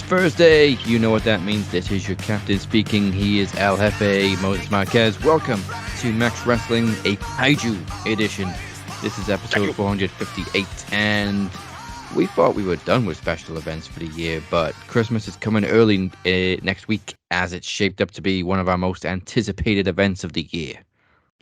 Thursday. You know what that means. This is your captain speaking. He is El Jefe, Moses Marquez. Welcome to Max Wrestling, a KAIJU edition. This is episode 458, and we thought we were done with special events for the year, but Christmas is coming early next week, as it's shaped up to be one of our most anticipated events of the year.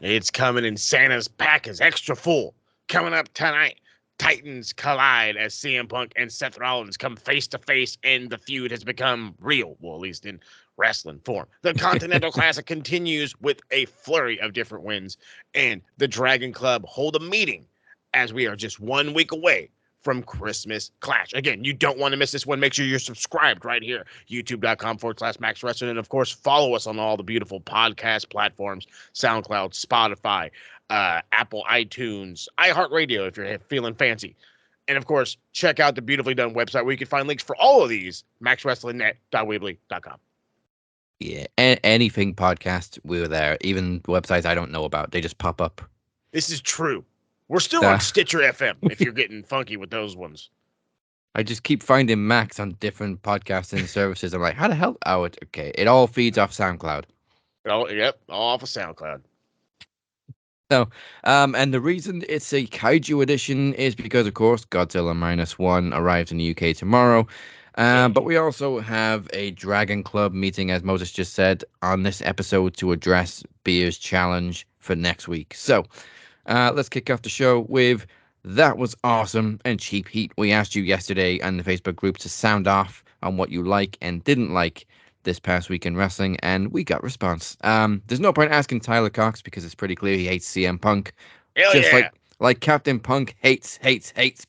It's coming, and Santa's pack is extra full. Coming up tonight, Titans collide as CM Punk and Seth Rollins come face to face, and the feud has become real, well, at least in wrestling form. The Continental Classic continues with a flurry of different wins, and the Dragon Club hold a meeting as we are just 1 week away from Christmas Clash. Again, you don't want to miss this one. Make sure you're subscribed right here, youtube.com/Max Wrestling. And of course, follow us on all the beautiful podcast platforms, SoundCloud, Spotify, Apple, iTunes, iHeartRadio, if you're feeling fancy. And of course, check out the beautifully done website where you can find links for all of these, maxwrestlingnet.weebly.com. Yeah, anything podcast, we're there. Even websites I don't know about, they just pop up. This is true. We're still on Stitcher FM if you're getting funky with those ones. I just keep finding Max on different podcasting services. I'm like, how the hell? Oh, okay. It all feeds off SoundCloud. All off of SoundCloud. So, and the reason it's a KAIJU edition is because, of course, Godzilla -1 arrives in the UK tomorrow. But we also have a Dragon Club meeting, as Moses just said, on this episode to address Beer's challenge for next week. So, let's kick off the show with That Was Awesome and Cheap Heat. We asked you yesterday on the Facebook group to sound off on what you like and didn't like this past week in wrestling, and we got response. There's no point asking Tyler Cox because it's pretty clear he hates CM Punk. Hell just yeah. like Captain Punk hates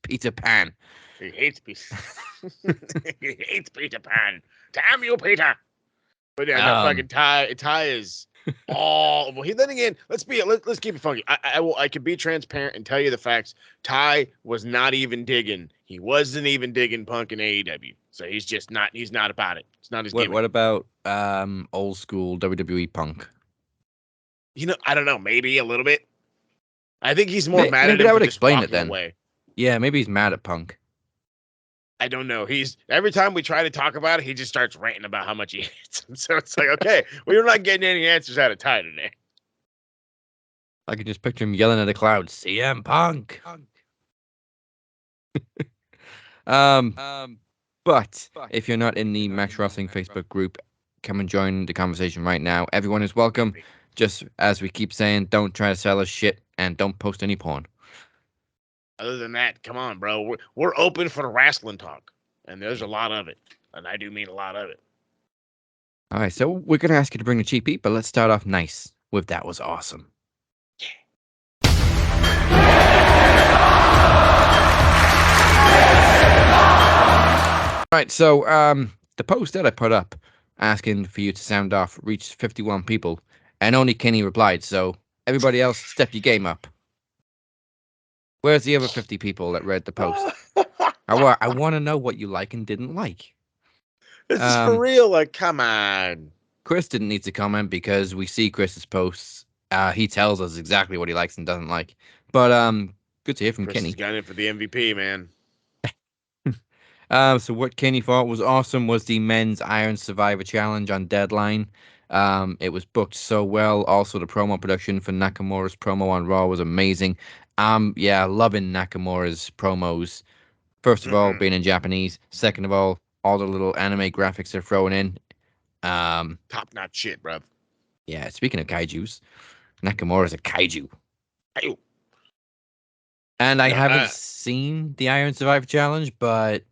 Peter Pan. He hates he hates Peter Pan. Damn you, Peter. But yeah, no, fucking Ty is all well. Then again, let's keep it funky. I can be transparent and tell you the facts. Ty was not even digging. He wasn't even digging Punk in AEW. So he's just not. He's not about it. It's not his gimmick. What about old school WWE Punk? You know, I don't know. Maybe a little bit. I think he's more mad at him. Maybe I would for just explain it walking then. Away. Yeah, maybe he's mad at Punk. I don't know. He's every time we try to talk about it, he just starts ranting about how much he hates him. So it's like, okay, we're not getting any answers out of Ty today. I can just picture him yelling at the cloud, CM Punk. But if you're not in the Max Wrestling Facebook group, come and join the conversation right now. Everyone is welcome. Just as we keep saying, don't try to sell us shit and don't post any porn. Other than that, come on, bro. We're open for the wrestling talk, and there's a lot of it, and I do mean a lot of it. All right, so we're going to ask you to bring the cheap heat, but let's start off nice with That Was Awesome. All right, so the post that I put up asking for you to sound off reached 51 people, and only Kenny replied, so everybody else, step your game up. Where's the other 50 people that read the post? I want to know what you like and didn't like. This is for real. Like, come on. Chris didn't need to comment because we see Chris's posts. He tells us exactly what he likes and doesn't like. But good to hear from Chris Kenny. Chris got in for the MVP, man. So what Kenny thought was awesome was the men's Iron Survivor Challenge on Deadline. It was booked so well. Also, the promo production for Nakamura's promo on Raw was amazing. Yeah, loving Nakamura's promos. First of all, being in Japanese. Second of all the little anime graphics they're throwing in. Top-notch shit, bruv. Yeah, speaking of kaijus, Nakamura's a kaiju. Hey. And I haven't seen the Iron Survivor Challenge, but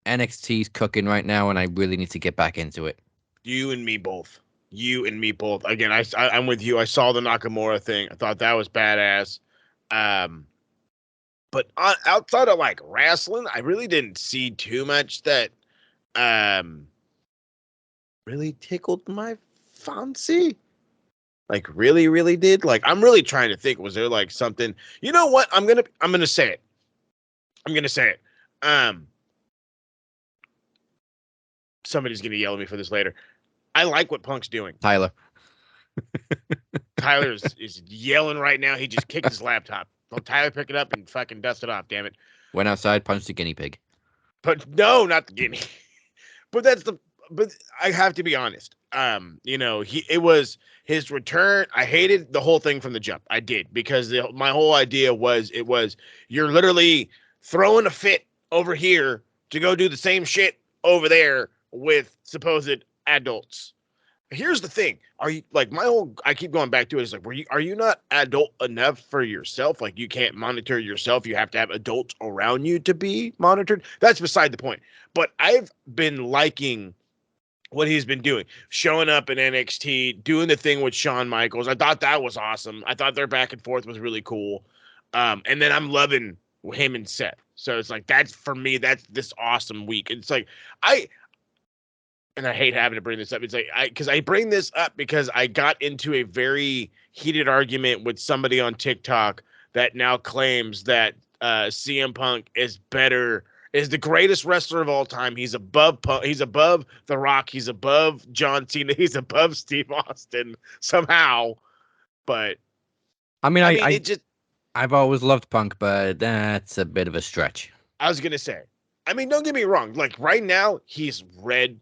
NXT's cooking right now, and I really need to get back into it. You and me both. Again, I'm with you. I saw the Nakamura thing. I thought that was badass. But outside of like wrestling, I really didn't see too much that really tickled my fancy. Like really, really did. Like I'm really trying to think. Was there like something? You know what? I'm gonna say it. Somebody's gonna yell at me for this later. I like what Punk's doing. Tyler is yelling right now. He just kicked his laptop. Don't Tyler pick it up and fucking dust it off, damn it. went outside, punched a guinea pig. But no, not the guinea. but I have to be honest. It was his return. I hated the whole thing from the jump. I did, because my whole idea was you're literally throwing a fit over here to go do the same shit over there with supposed adults. Here's the thing. Are you like I keep going back to it. Is like, are you not adult enough for yourself? Like, you can't monitor yourself. You have to have adults around you to be monitored. That's beside the point. But I've been liking what he's been doing, showing up in NXT, doing the thing with Shawn Michaels. I thought that was awesome. I thought their back and forth was really cool. And then I'm loving him and Seth. So it's like, that's for me, that's this awesome week. It's like, and I hate having to bring this up. It's like, because I bring this up because I got into a very heated argument with somebody on TikTok that now claims that CM Punk is the greatest wrestler of all time. He's above He's above The Rock. He's above John Cena. He's above Steve Austin somehow. But I mean, it just. I've always loved Punk, but that's a bit of a stretch. I was gonna say. I mean, don't get me wrong. Like, right now, he's red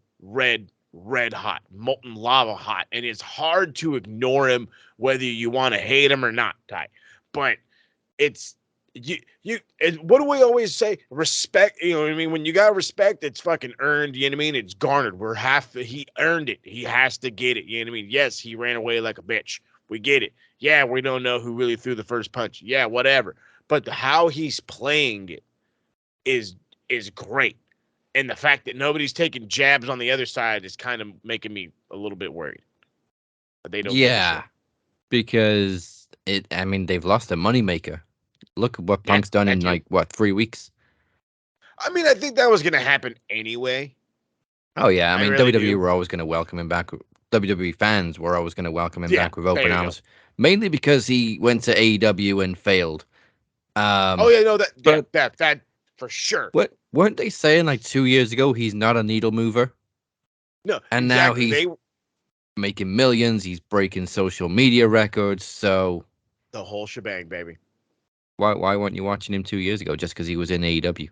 hot, molten lava hot, and it's hard to ignore him whether you want to hate him or not, Ty. But it's and what do we always say? Respect. You know what I mean? When you got respect, it's fucking earned. You know what I mean? It's garnered. He earned it. He has to get it. You know what I mean? Yes, he ran away like a bitch. We get it. Yeah, we don't know who really threw the first punch. Yeah, whatever. But how he's playing it is great. And the fact that nobody's taking jabs on the other side is kind of making me a little bit worried. But they don't. Yeah, because they've lost a moneymaker. Look at what Punk's done in 3 weeks. I mean, I think that was going to happen anyway. Oh yeah, I mean, really WWE were always going to welcome him back. WWE fans were always going to welcome him back with open arms, mainly because he went to AEW and failed. That for sure. Weren't they saying like 2 years ago he's not a needle mover? No, and now he's making millions. He's breaking social media records. So the whole shebang, baby. Why weren't you watching him 2 years ago just because he was in AEW?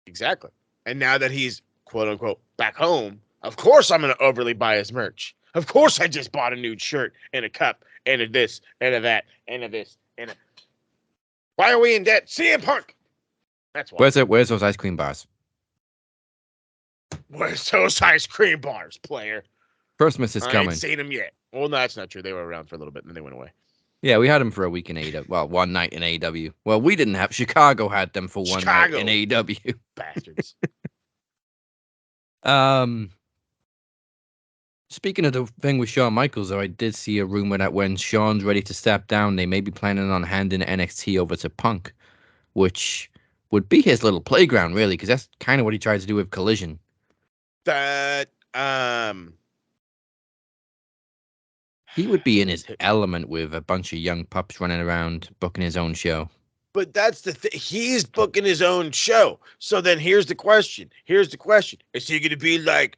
Exactly. And now that he's quote unquote back home, of course I'm going to overly buy his merch. Of course I just bought a new shirt and a cup and a this and a that and a this and a. Why are we in debt? CM Punk. That's why. Where's those ice cream bars? Where's those ice cream bars, player? Christmas is coming. I ain't seen them yet. Well, no, that's not true. They were around for a little bit and then they went away. Yeah, we had them for a week in AEW. Well, one night in AEW. Well, we didn't have. Chicago had them for one night in AEW. Bastards. Speaking of the thing with Shawn Michaels, though, I did see a rumor that when Shawn's ready to step down, they may be planning on handing NXT over to Punk, which would be his little playground, really, because that's kind of what he tried to do with Collision. He would be in his element with a bunch of young pups running around booking his own show. But that's the thing. He's booking his own show. So then here's the question. Is he going to be like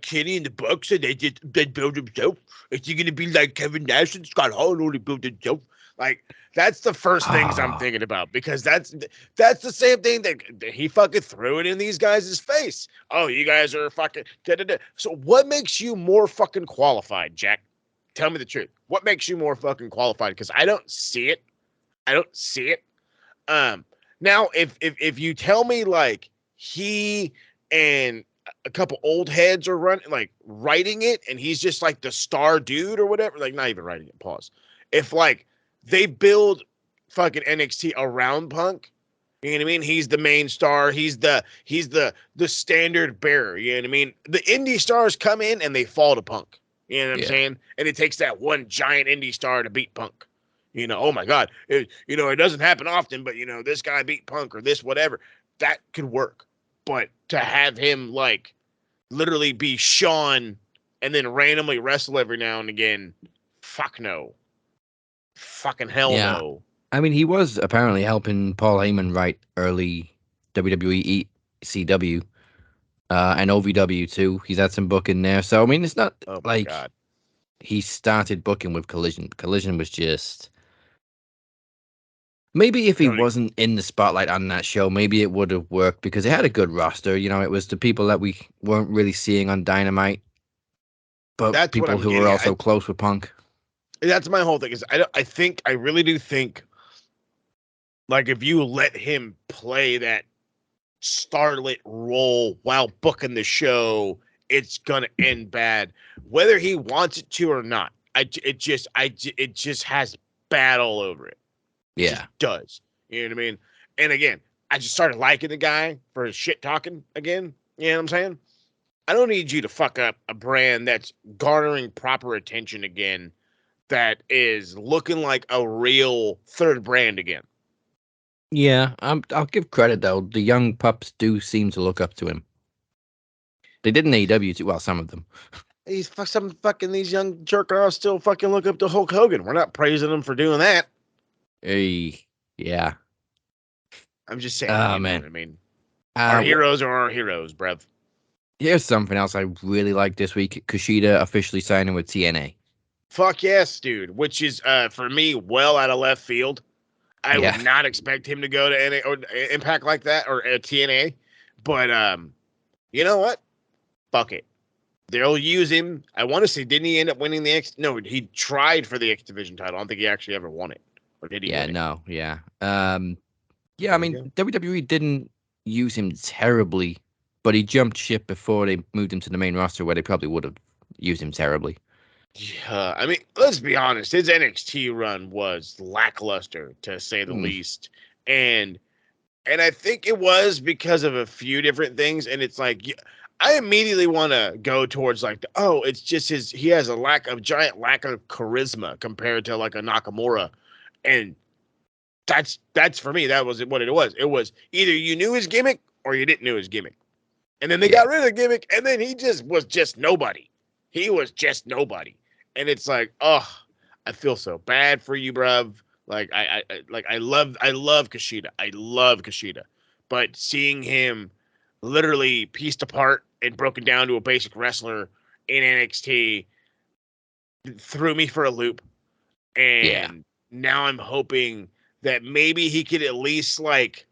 Kenny and the Bucks and they build himself? Is he going to be like Kevin Nash and Scott Hall and only build himself? Like, that's the first things I'm thinking about, because that's the same thing that he fucking threw it in these guys' face. Oh, you guys are fucking da-da-da. So what makes you more fucking qualified, Jack? Tell me the truth. What makes you more fucking qualified? Because I don't see it. Now if you tell me like he and a couple old heads are writing it and he's just like the star dude or whatever, like not even writing it, pause. If like they build fucking NXT around Punk, you know what I mean? He's the main star. He's the standard bearer. You know what I mean? The indie stars come in and they fall to Punk. You know what I'm saying? And it takes that one giant indie star to beat Punk. You know, oh my God, it doesn't happen often, but this guy beat Punk or this, whatever, that could work. But to have him like literally be Shawn and then randomly wrestle every now and again, fuck no. Fucking hell no. I mean, he was apparently helping Paul Heyman write early WWE CW and OVW too. He's had some booking there. So, I mean, it's not God. He started booking with Collision. Collision was just Maybe if he Tony, wasn't in the spotlight on that show, maybe it would have worked because it had a good roster. You know, it was the people that we weren't really seeing on Dynamite, but that's what people I'm who were getting at. also close with Punk. That's my whole thing. Is I really do think, like, if you let him play that starlit role while booking the show, it's gonna end bad, whether he wants it to or not. It just has bad all over it. It just Yeah. does. You know what I mean? And again, I just started liking the guy for his shit talking again. You know what I'm saying? I don't need you to fuck up a brand that's garnering proper attention again, that is looking like a real third brand again. Yeah, I'll give credit though. The young pups do seem to look up to him. They did in AEW too. Well, some of them. Some fucking these young jerk offs still fucking look up to Hulk Hogan. We're not praising him for doing that. Hey, yeah. I'm just saying, Oh you know man. what I mean? Our What? heroes are our heroes, bruv. Here's something else I really like this week. Kushida officially signing with TNA. Fuck yes, dude. Which is for me well out of left field. I would Yeah. not expect him to go to NA or Impact like that or TNA. But you know what? Fuck it. They'll use him. I want to say, didn't he end up winning the X? No, he tried for the X Division title. I don't think he actually ever won it. Or did he Yeah, win it? no, yeah. Yeah, I There you mean, go. WWE didn't use him terribly, but he jumped ship before they moved him to the main roster where they probably would have used him terribly. Yeah, I mean, let's be honest. His NXT run was lackluster, to say the Hmm. least, and I think it was because of a few different things. And it's like, I immediately want to go towards like, oh, it's just he has a giant lack of charisma compared to like a Nakamura, and that's for me. That was what it was. It was either you knew his gimmick or you didn't know his gimmick. And then they Yeah. got rid of the gimmick, and then he just was just nobody. He was just nobody. And it's like, oh, I feel so bad for you, bruv. Like I love Kushida. I love Kushida. But seeing him literally pieced apart and broken down to a basic wrestler in NXT threw me for a loop. Yeah. And now I'm hoping that maybe he could at least like,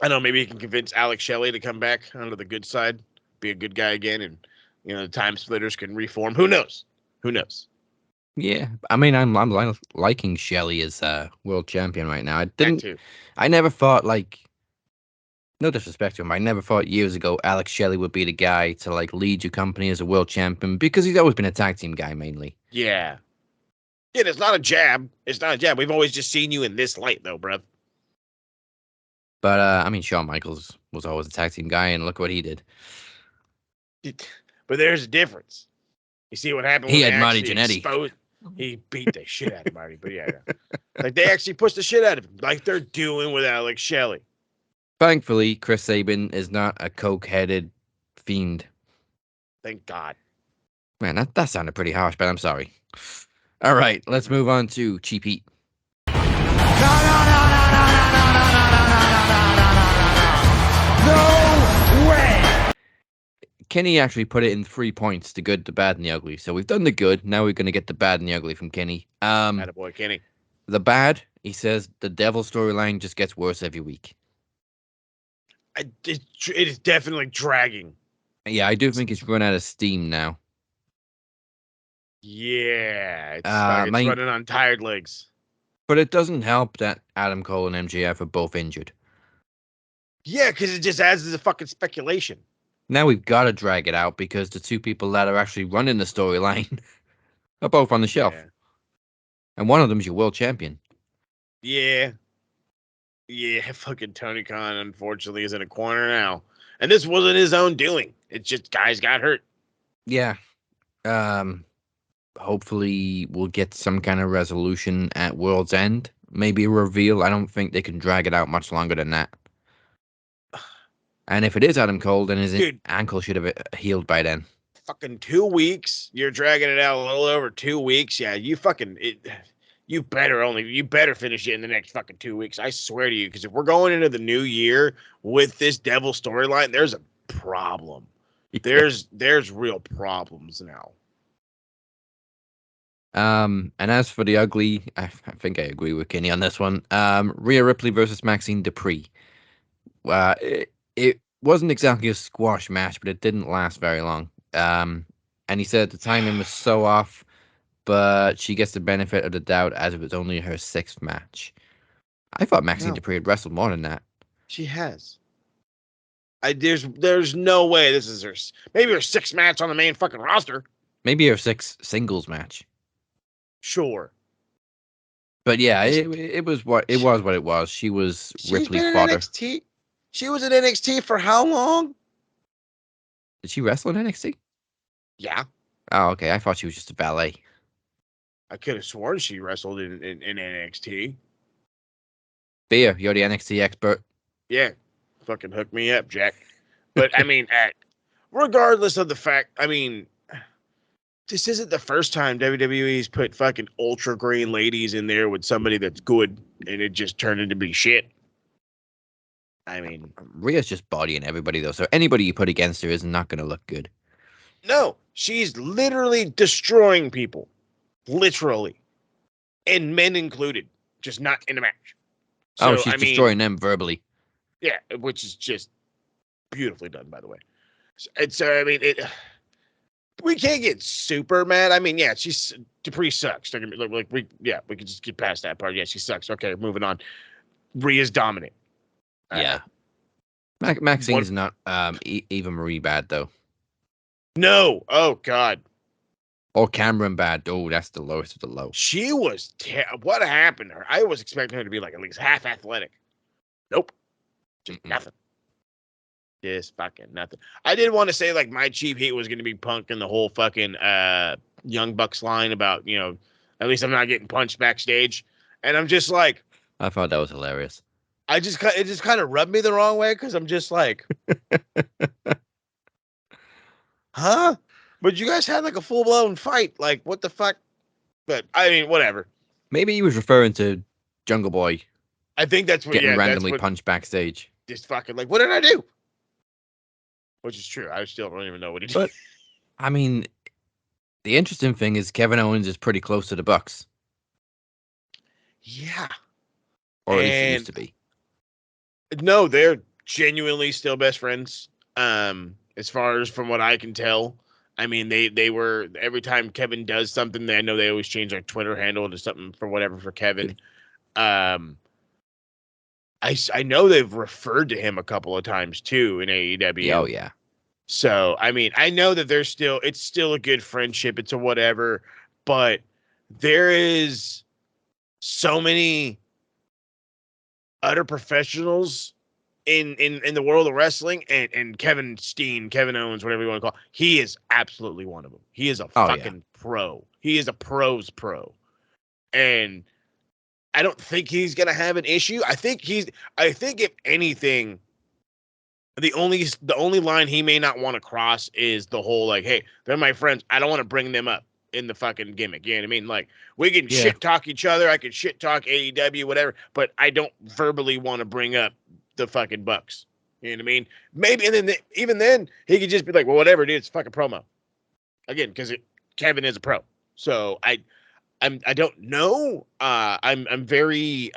I don't know, maybe he can convince Alex Shelley to come back onto the good side, be a good guy again, and the time splitters can reform. Who knows? Who knows? Yeah. I mean, I'm liking Shelly as world champion right now. That too. I never thought like no disrespect to him. I never thought years ago Alex Shelley would be the guy to like lead your company as a world champion because he's always been a tag team guy mainly. Yeah. Yeah, it's not a jab. It's not a jab. We've always just seen you in this light, though, bruv. But I mean, Shawn Michaels was always a tag team guy, and look what he did. But there's a difference. You see what happened He when they had Marty actually Jannetty. exposed. He beat the shit out of Marty, but yeah, like they actually pushed the shit out of him, like they're doing with Alex Shelley. Thankfully, Chris Sabin is not a coke-headed fiend. Thank God. Man, that sounded pretty harsh, but I'm sorry. All right, let's move on to Cheap Heat. No way. Kenny actually put it in 3 points: the good, the bad, and the ugly. So we've done the good. Now we're going to get the bad and the ugly from Kenny. Attaboy, Kenny. The bad, he says the Devil storyline just gets worse every week. It is definitely dragging. Yeah, I do think it's run out of steam now. Yeah, it's running on tired legs. But it doesn't help that Adam Cole and MJF are both injured. Yeah, because it just adds to the fucking speculation. Now we've got to drag it out because the two people that are actually running the storyline are both on the shelf. Yeah. And one of them's your world champion. Yeah. Yeah, fucking Tony Khan, unfortunately, is in a corner now. And this wasn't his own doing. It's just guys got hurt. Yeah. Hopefully we'll get some kind of resolution at World's End. Maybe a reveal. I don't think they can drag it out much longer than that. And if it is Adam Cole, then his ankle should have healed by then. Fucking 2 weeks. You're dragging it out a little over 2 weeks. Yeah, you better finish it in the next fucking 2 weeks. I swear to you, because if we're going into the new year with this Devil storyline, there's a problem. There's real problems now. And as for the ugly, I think I agree with Kenny on this one. Rhea Ripley versus Maxine Dupree. It wasn't exactly a squash match, but it didn't last very long. And he said the timing was so off, but she gets the benefit of the doubt as it was only her sixth match. I thought Maxine No, Dupree had wrestled more than that. she has. There's no way this is maybe her sixth match on the main fucking roster. Maybe her sixth singles match. Sure. But yeah, it was what it was. She was She's Ripley's been in fodder. NXT. She was in NXT for how long? Did she wrestle in NXT? Yeah. Oh, okay. I thought she was just a valet. I could have sworn she wrestled in NXT. Beer, you're the NXT expert. Yeah. Fucking hook me up, Jack. But I mean, regardless of the fact, I mean, this isn't the first time WWE's put fucking ultra green ladies in there with somebody that's good and it just turned into be shit. I mean, Rhea's just bodying everybody though, so anybody you put against her is not going to look good. no, she's literally destroying people. Literally. And men included. Just not in a match. So, She's destroying them verbally. Yeah, which is just beautifully done, by the way. And so, I mean, we can't get super mad. I mean, yeah, Dupree sucks. We could just get past that part. Yeah, she sucks. Okay, moving on. Rhea's dominant. Yeah. Maxine's not Eva Marie bad though. No. Oh God. Or Cameron bad. Oh, that's the lowest of the low. She was what happened to her? I was expecting her to be like at least half athletic. Nope. Just nothing. Just fucking nothing. I did want to say like my cheap heat was going to be Punk and the whole fucking Young Bucks line about, you know, at least I'm not getting punched backstage. And I'm just like, I thought that was hilarious. it just kind of rubbed me the wrong way because I'm just like, huh? But you guys had like a full blown fight. Like, what the fuck? But I mean, whatever. Maybe he was referring to Jungle Boy. I think that's what getting randomly punched backstage. Just fucking like, what did I do? Which is true. I still don't even know what he did. But I mean, the interesting thing is Kevin Owens is pretty close to the Bucks. Yeah. Or at least he used to be. No, they're genuinely still best friends. As far as from what I can tell. I mean, they were every time Kevin does something, I know they always change their Twitter handle to something for whatever for Kevin. I know they've referred to him a couple of times too in AEW. Oh yeah. So I mean, I know that it's still a good friendship. It's a whatever, but there is so many utter professionals in the world of wrestling, and Kevin Owens, whatever you want to call, he is absolutely one of them. He is a fucking pro. He is a pro's pro. And I don't think he's going to have an issue. I think if anything, the only line he may not want to cross is the whole like, hey, they're my friends. I don't want to bring them up in the fucking gimmick. You know what I mean? Like, we can shit talk each other. I can shit talk AEW, whatever, but I don't verbally want to bring up the fucking Bucks. You know what I mean? Maybe, and then even then he could just be like, well, whatever, dude, it's fucking promo. Again, because Kevin is a pro. So I don't know. I'm very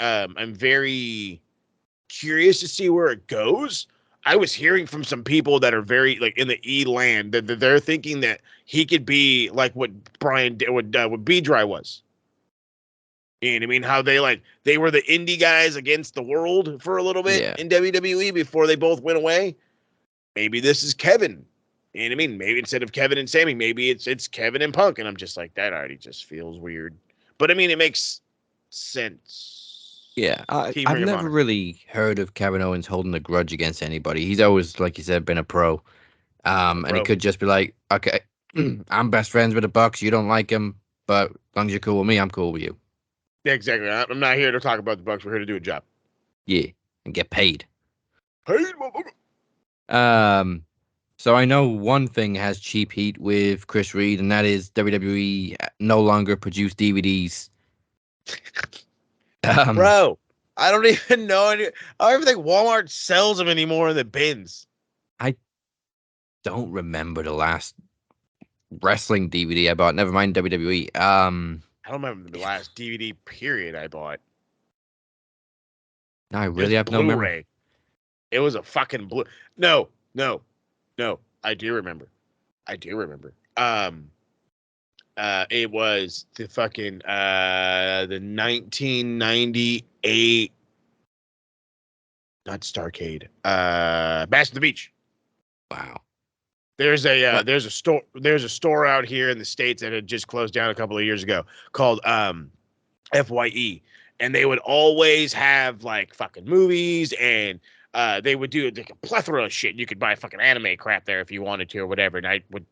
curious to see where it goes. I was hearing from some people that are very like in the E land that they're thinking that he could be like what B-Dry was. You know what I mean? How they were the indie guys against the world for a little bit in WWE before they both went away. Maybe this is Kevin. You know what I mean? Maybe instead of Kevin and Sammy, maybe it's Kevin and Punk. And I'm just like, that already just feels weird. But I mean, it makes sense. Yeah, I've never really heard of Kevin Owens holding a grudge against anybody. He's always, like you said, been a pro. And he could just be like, okay, I'm best friends with the Bucks. You don't like him, but as long as you're cool with me, I'm cool with you. Yeah, exactly. I'm not here to talk about the Bucks. We're here to do a job. Yeah, and get paid. Paid, motherfucker. So I know one thing has cheap heat with Chris Reed, and that is WWE no longer produce DVDs. Bro, I don't even know. I don't even think Walmart sells them anymore in the bins. I don't remember the last wrestling DVD I bought. Never mind WWE. don't remember the last DVD period I bought. I It was really have no memory. Blu-ray. It was a fucking blue. No. I do remember. It was the fucking the 1998, not Starcade. Bash at the Beach. Wow. There's a store out here in the States that had just closed down a couple of years ago called FYE, and they would always have like fucking movies, and they would do like a plethora of shit. You could buy fucking anime crap there if you wanted to or whatever. And I would,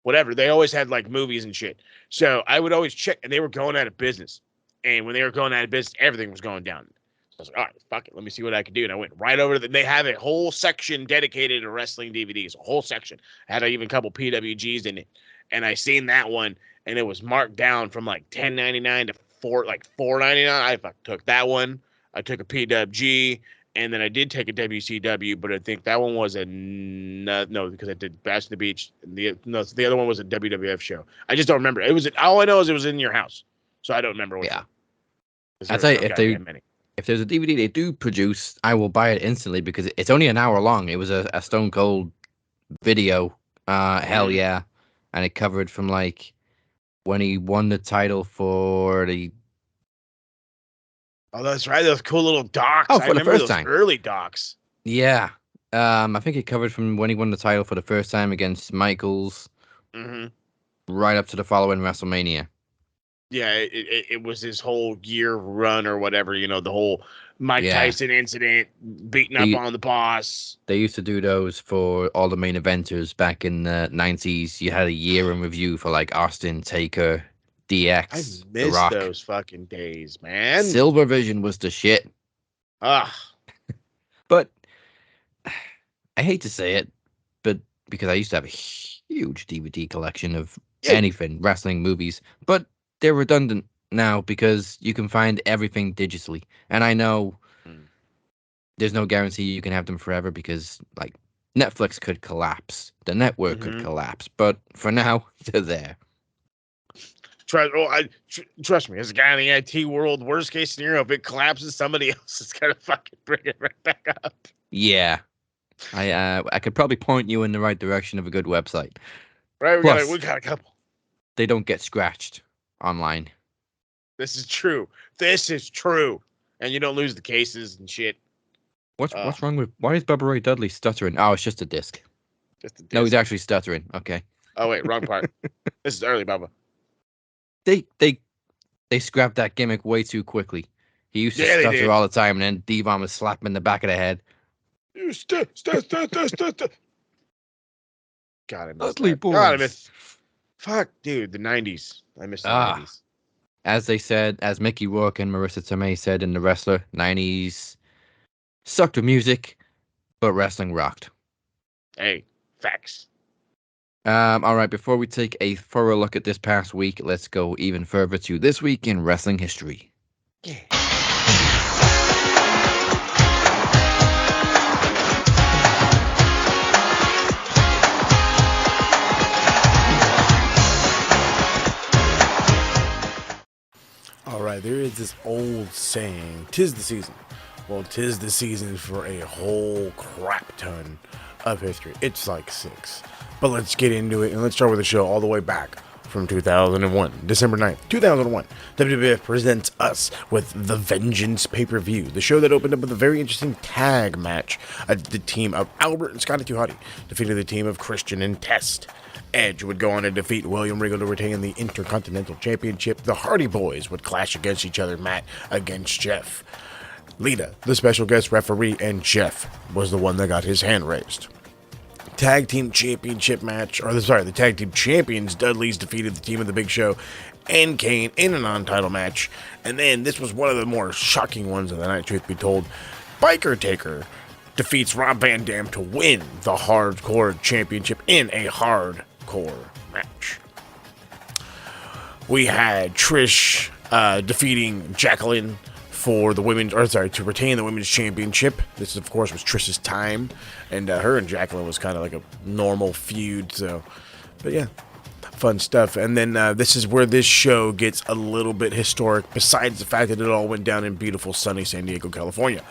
whatever. They always had like movies and shit. So I would always check, and they were going out of business. And when they were going out of business, everything was going down. So I was like, all right, fuck it. Let me see what I can do. And I went right over to they have a whole section dedicated to wrestling DVDs, a whole section. I had even a couple PWGs in it. And I seen that one, and it was marked down from like $10.99 to $4.99. I took that one. I took a PWG. And then I did take a WCW, but I think that one was no, because I did Bash at the Beach. The other one was a WWF show. I just don't remember. It was all I know is it was in your house, so I don't remember which one. I'd say if there's a DVD they do produce, I will buy it instantly because it's only an hour long. It was a Stone Cold video, hell yeah, and it covered from like when he won the title for the. Oh, that's right. Those cool little docs. Oh, for the first time. Early docs. Yeah. I think it covered from when he won the title for the first time against Michaels, right up to the following WrestleMania. Yeah, it was his whole year run or whatever. You know, the whole Mike Tyson incident, beating up on the boss. They used to do those for all the main eventers back in the 90s. You had a year in review for like Austin, Taker, DX. I miss those fucking days, man. Silver Vision was the shit. But I hate to say it, but because I used to have a huge DVD collection of anything, wrestling, movies, but they're redundant now because you can find everything digitally. And I know there's no guarantee you can have them forever because like Netflix could collapse, the network could collapse, but for now they're there. Trust me, as a guy in the IT world, worst case scenario, if it collapses, somebody else is gonna fucking bring it right back up. Yeah, I could probably point you in the right direction of a good website. Right, we got a couple. They don't get scratched online. This is true, and you don't lose the cases and shit. What's wrong with? Why is Bubba Ray Dudley stuttering? Oh, it's just a disc. No, he's actually stuttering. Okay. Oh wait, wrong part. This is early, Bubba. They scrapped that gimmick way too quickly. He used to stutter all the time, and then Devon was slapping him in the back of the head. You stutter. God, I miss that. God, I miss. Fuck, dude, the 90s. I miss the 90s. As they said, as Mickey Rourke and Marissa Tomei said in The Wrestler, 90s sucked with music, but wrestling rocked. Hey, facts. All right, before we take a thorough look at this past week, let's go even further to this week in wrestling history. Yeah. All right, there is this old saying, 'tis the season. Well, 'tis the season for a whole crap ton of history. It's like 6. But let's get into it, and let's start with the show all the way back from 2001. December 9th, 2001. WWF presents us with The Vengeance pay-per-view. The show that opened up with a very interesting tag match. The team of Albert and Scotty 2 Hotty defeated the team of Christian and Test. Edge would go on to defeat William Regal to retain the Intercontinental Championship. The Hardy Boys would clash against each other, Matt against Jeff. Lita, the special guest referee, and Jeff was the one that got his hand raised. Tag Team Championship match, the Tag Team Champions, Dudleys defeated the team of the Big Show and Kane in a non-title match. And then this was one of the more shocking ones of the night, truth be told. Biker Taker defeats Rob Van Dam to win the Hardcore Championship in a hardcore match. We had Trish defeating Jacqueline for the to retain the women's championship. This, of course, was Trish's time, and her and Jacqueline was kind of like a normal feud. But yeah, Fun stuff. And then this is where this show gets a little bit historic, besides the fact that it all went down in beautiful, sunny San Diego, California.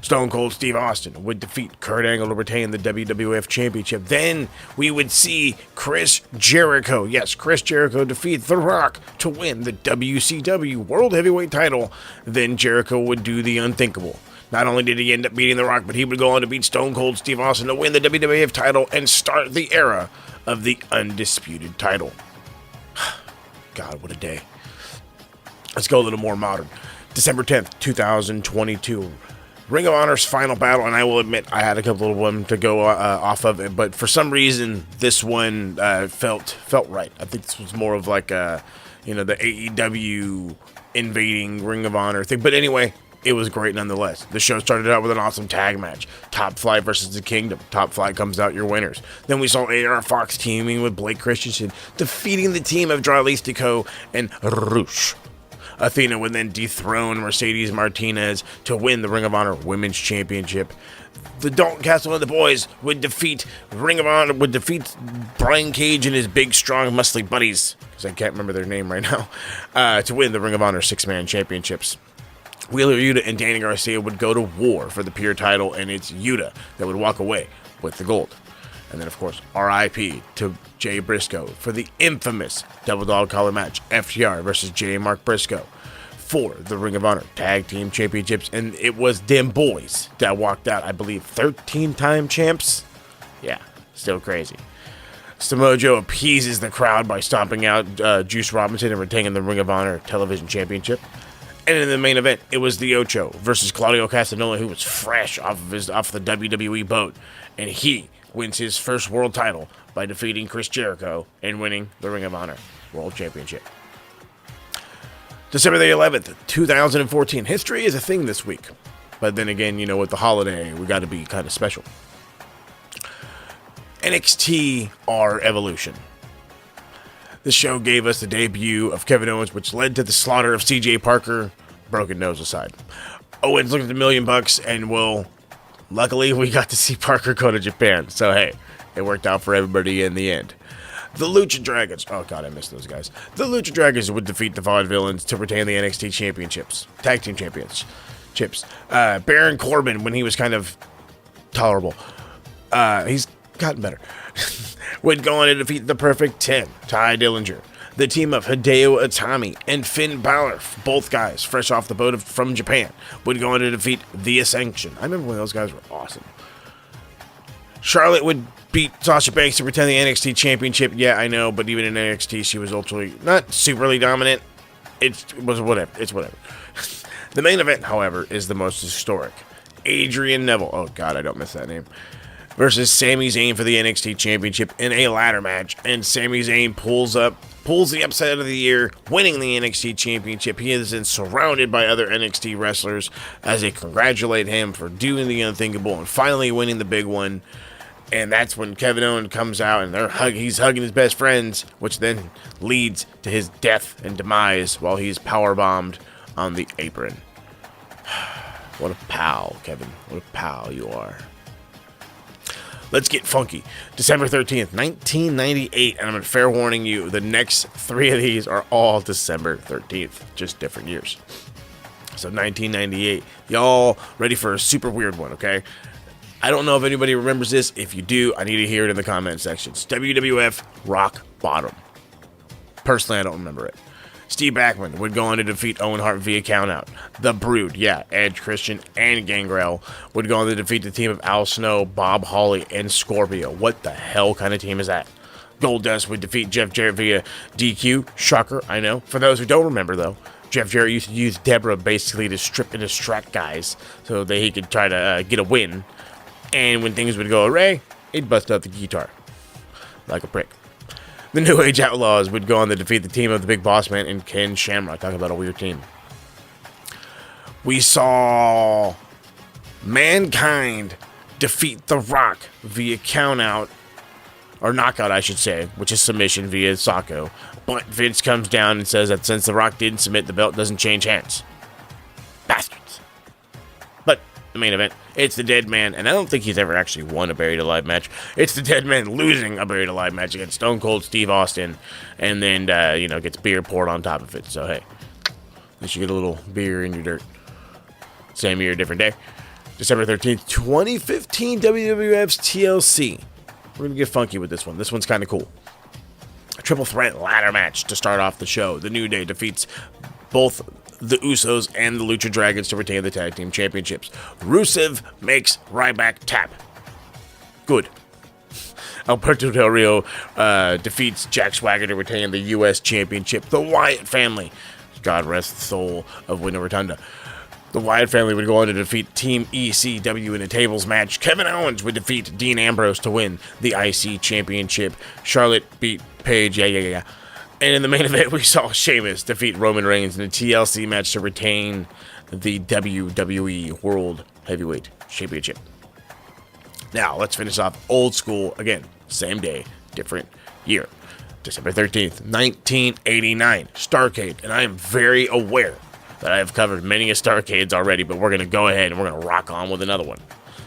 Stone Cold Steve Austin would defeat Kurt Angle to retain the WWF Championship. Then we would see Chris Jericho, yes, Chris Jericho, defeat The Rock to win the WCW World Heavyweight title. Then Jericho would do the unthinkable. Not only did he end up beating The Rock, but he would go on to beat Stone Cold Steve Austin to win the WWF title and start the era of the undisputed title. God, what a day. Let's go a little more modern. December 10th, 2022. Ring of Honor's final battle, and I will admit I had a couple of them to go off of it, but for some reason this one felt right. I think this was more of like the AEW invading Ring of Honor thing. But anyway, it was great nonetheless. The show started out with an awesome tag match. Top Flight versus The Kingdom. Top Flight comes out your winners. Then we saw AR Fox teaming with Blake Christensen, defeating the team of Dralistico and Rush. Athena would then dethrone Mercedes Martinez to win the Ring of Honor Women's Championship. The Dalton Castle and the boys would defeat Brian Cage and his big, strong, muscly buddies, because I can't remember their name right now, to win the Ring of Honor 6-man championships. Wheeler Yuta and Danny Garcia would go to war for the pure title, and it's Yuta that would walk away with the gold. And then, of course, R.I.P. to Jay Briscoe for the infamous double dog collar match, FTR versus J. Mark Briscoe, for the Ring of Honor Tag Team Championships. And it was them boys that walked out, I believe, 13-time champs. Yeah, still crazy. Samoa Joe appeases the crowd by stomping out Juice Robinson and retaining the Ring of Honor Television Championship. And in the main event, it was the Ocho versus Claudio Castagnoli, who was fresh off the WWE boat, and he wins his first world title by defeating Chris Jericho and winning the Ring of Honor World Championship. December the 11th, 2014. History is a thing this week. But then again, with the holiday, we got to be kind of special. NXT R Evolution. The show gave us the debut of Kevin Owens, which led to the slaughter of CJ Parker, broken nose aside. Owens looked at $1 million, and luckily we got to see Parker go to Japan. So hey, it worked out for everybody in the end. The Lucha Dragons, oh god, I missed those guys. The Lucha Dragons would defeat the Vaudevillains to retain the NXT championships, tag team championships. Baron Corbin, when he was kind of tolerable, he's gotten better, would go on to defeat the Perfect 10, Ty Dillinger. The team of Hideo Itami and Finn Balor, both guys fresh off the boat from Japan, would go on to defeat the Ascension. I remember when those guys were awesome. Charlotte would beat Sasha Banks to retain the NXT championship. Yeah, I know, but even in NXT, she was ultimately not superly dominant. It was whatever. It's whatever. The main event, however, is the most historic. Adrian Neville, oh god, I don't miss that name, versus Sami Zayn for the NXT Championship in a ladder match, and Sami Zayn pulls the upset of the year, winning the NXT Championship. He is then surrounded by other NXT wrestlers as they congratulate him for doing the unthinkable and finally winning the big one. And that's when Kevin Owens comes out and he's hugging his best friends, which then leads to his death and demise while he's powerbombed on the apron. What a pal, Kevin. What a pal you are. Let's get funky. December 13th, 1998. And I'm fair warning you, the next 3 of these are all December 13th. Just different years. So 1998. Y'all ready for a super weird one, okay? I don't know if anybody remembers this. If you do, I need to hear it in the comment sections. WWF Rock Bottom. Personally, I don't remember it. Steve Bachman would go on to defeat Owen Hart via countout. The Brood, yeah, Edge, Christian, and Gangrel would go on to defeat the team of Al Snow, Bob Holly, and Scorpio. What the hell kind of team is that? Goldust would defeat Jeff Jarrett via DQ. Shocker, I know. For those who don't remember, though, Jeff Jarrett used to use Deborah basically to strip and distract guys so that he could try to get a win. And when things would go awry, he'd bust out the guitar. Like a prick. The New Age Outlaws would go on to defeat the team of the Big Boss Man and Ken Shamrock. Talk about a weird team. We saw Mankind defeat The Rock via countout, or knockout, I should say, which is submission via Socko. But Vince comes down and says that since The Rock didn't submit, the belt doesn't change hands. Bastards. But the main event. It's the Dead Man, and I don't think he's ever actually won a Buried Alive match. It's the Dead Man losing a Buried Alive match against Stone Cold Steve Austin, and then, gets beer poured on top of it. So, hey, at least you get a little beer in your dirt. Same year, different day. December 13th, 2015, WWF's TLC. We're going to get funky with this one. This one's kind of cool. A triple threat ladder match to start off the show. The New Day defeats both the Usos and the Lucha Dragons to retain the tag team championships. Rusev makes Ryback tap. Good. Alberto Del Rio defeats Jack Swagger to retain the U.S. championship. The Wyatt family, God rest the soul of Wyndham Rotunda. The Wyatt family would go on to defeat Team ECW in a tables match. Kevin Owens would defeat Dean Ambrose to win the IC championship. Charlotte beat Paige. Yeah. And in the main event, we saw Sheamus defeat Roman Reigns in a TLC match to retain the WWE World Heavyweight Championship. Now, let's finish off old school again. Same day, different year. December 13th, 1989, Starrcade. And I am very aware that I have covered many Starrcades already, but we're going to go ahead and we're going to rock on with another one.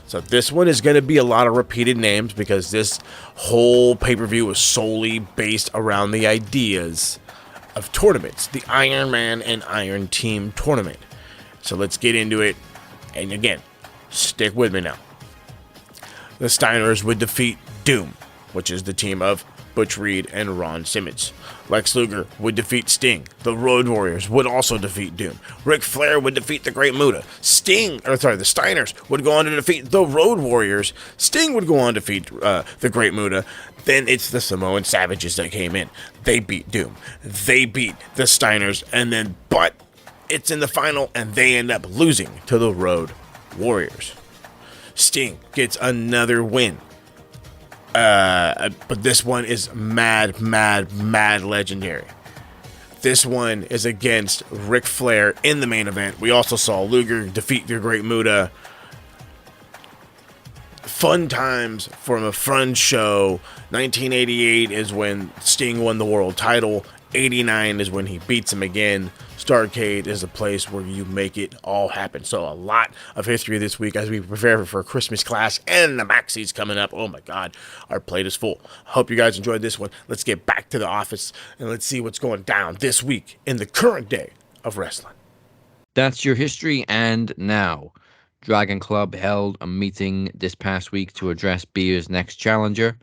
So this one is going to be a lot of repeated names because this whole pay-per-view is solely based around the ideas of tournaments. The Iron Man and Iron Team tournament. So let's get into it. And again, stick with me now. The Steiners would defeat Doom, which is the team of Butch Reed and Ron Simmons. Lex Luger would defeat Sting. The Road Warriors would also defeat Doom. Ric Flair would defeat the Great Muta. The Steiners would go on to defeat the Road Warriors. Sting would go on to defeat the Great Muta. Then it's the Samoan Savages that came in. They beat Doom. They beat the Steiners, but it's in the final, and they end up losing to the Road Warriors. Sting gets another win. But this one is mad legendary. This one is against Ric Flair in the main event. We also saw Luger defeat the Great Muta. Fun times from a fun show. 1988 is when Sting won the world title. 89 is when he beats him again. Starrcade is a place where you make it all happen. So a lot of history this week as we prepare for Christmas class and the Maxies coming up. Oh my God, our plate is full. Hope you guys enjoyed this one. Let's get back to the office and let's see what's going down this week in the current day of wrestling. That's your history. And now, Dragon Club held a meeting this past week to address Beer's next challenger.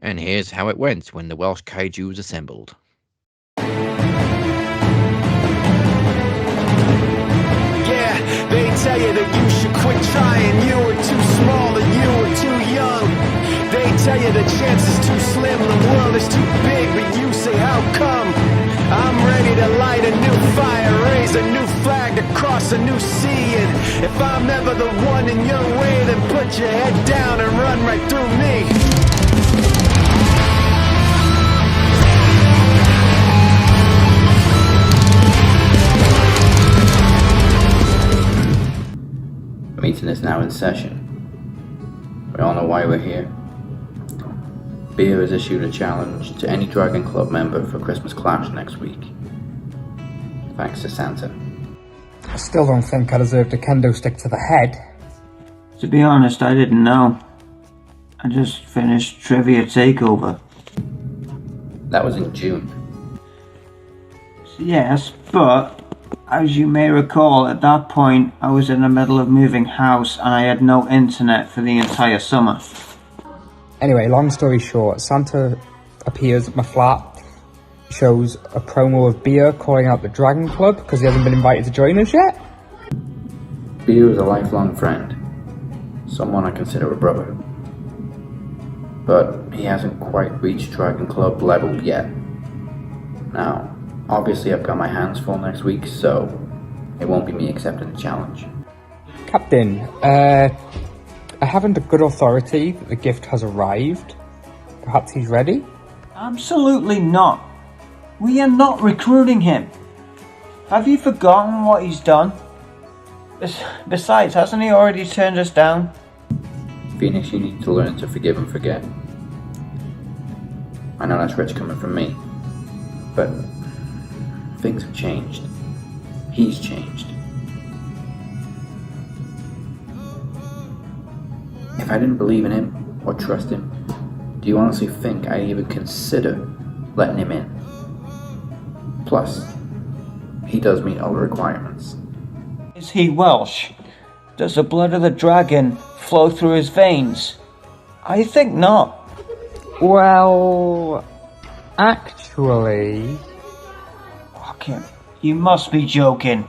And here's how it went when the Welsh Kaiju was assembled. They tell you that you should quit trying. You were too small and you were too young. They tell you the chance is too slim, the world is too big, but you say how come? I'm ready to light a new fire, raise a new flag, to cross a new sea. And if I'm ever the one in your way, then put your head down and run right through me. The meeting is now in session. We all know why we're here. Beer has issued a challenge to any Dragon Club member for Christmas Clash next week. Thanks to Santa. I still don't think I deserved a kendo stick to the head. To be honest, I didn't know. I just finished Trivia Takeover. That was in June. Yes, but as you may recall, at that point I was in the middle of moving house and I had no internet for the entire summer. Anyway, long story short, Santa appears at my flat, shows a promo of Beer calling out the Dragon Club because he hasn't been invited to join us yet. Beer is a lifelong friend, someone I consider a brother. But he hasn't quite reached Dragon Club level yet. Now, obviously I've got my hands full next week, so it won't be me accepting the challenge. Captain, I haven't a good authority that the gift has arrived. Perhaps he's ready? Absolutely not. We are not recruiting him. Have you forgotten what he's done? Besides, hasn't he already turned us down? Phoenix, you need to learn to forgive and forget. I know that's rich coming from me, but things have changed. He's changed. If I didn't believe in him or trust him, do you honestly think I'd even consider letting him in? Plus, he does meet all the requirements. Is he Welsh? Does the blood of the dragon flow through his veins? I think not. Well, actually... Okay, you must be joking.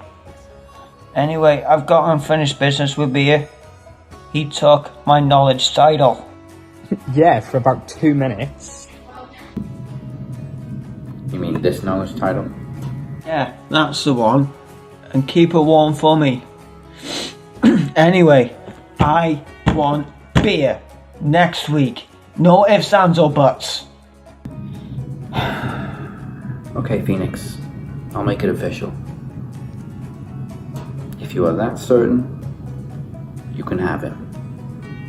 Anyway, I've got unfinished business with Beer. He took my knowledge title. Yeah, for about 2 minutes. You mean this knowledge title? Yeah, that's the one. And keep it warm for me. Anyway, I want Beer next week. No ifs, ands, or buts. Okay, Phoenix. I'll make it official. If you are that certain, you can have him.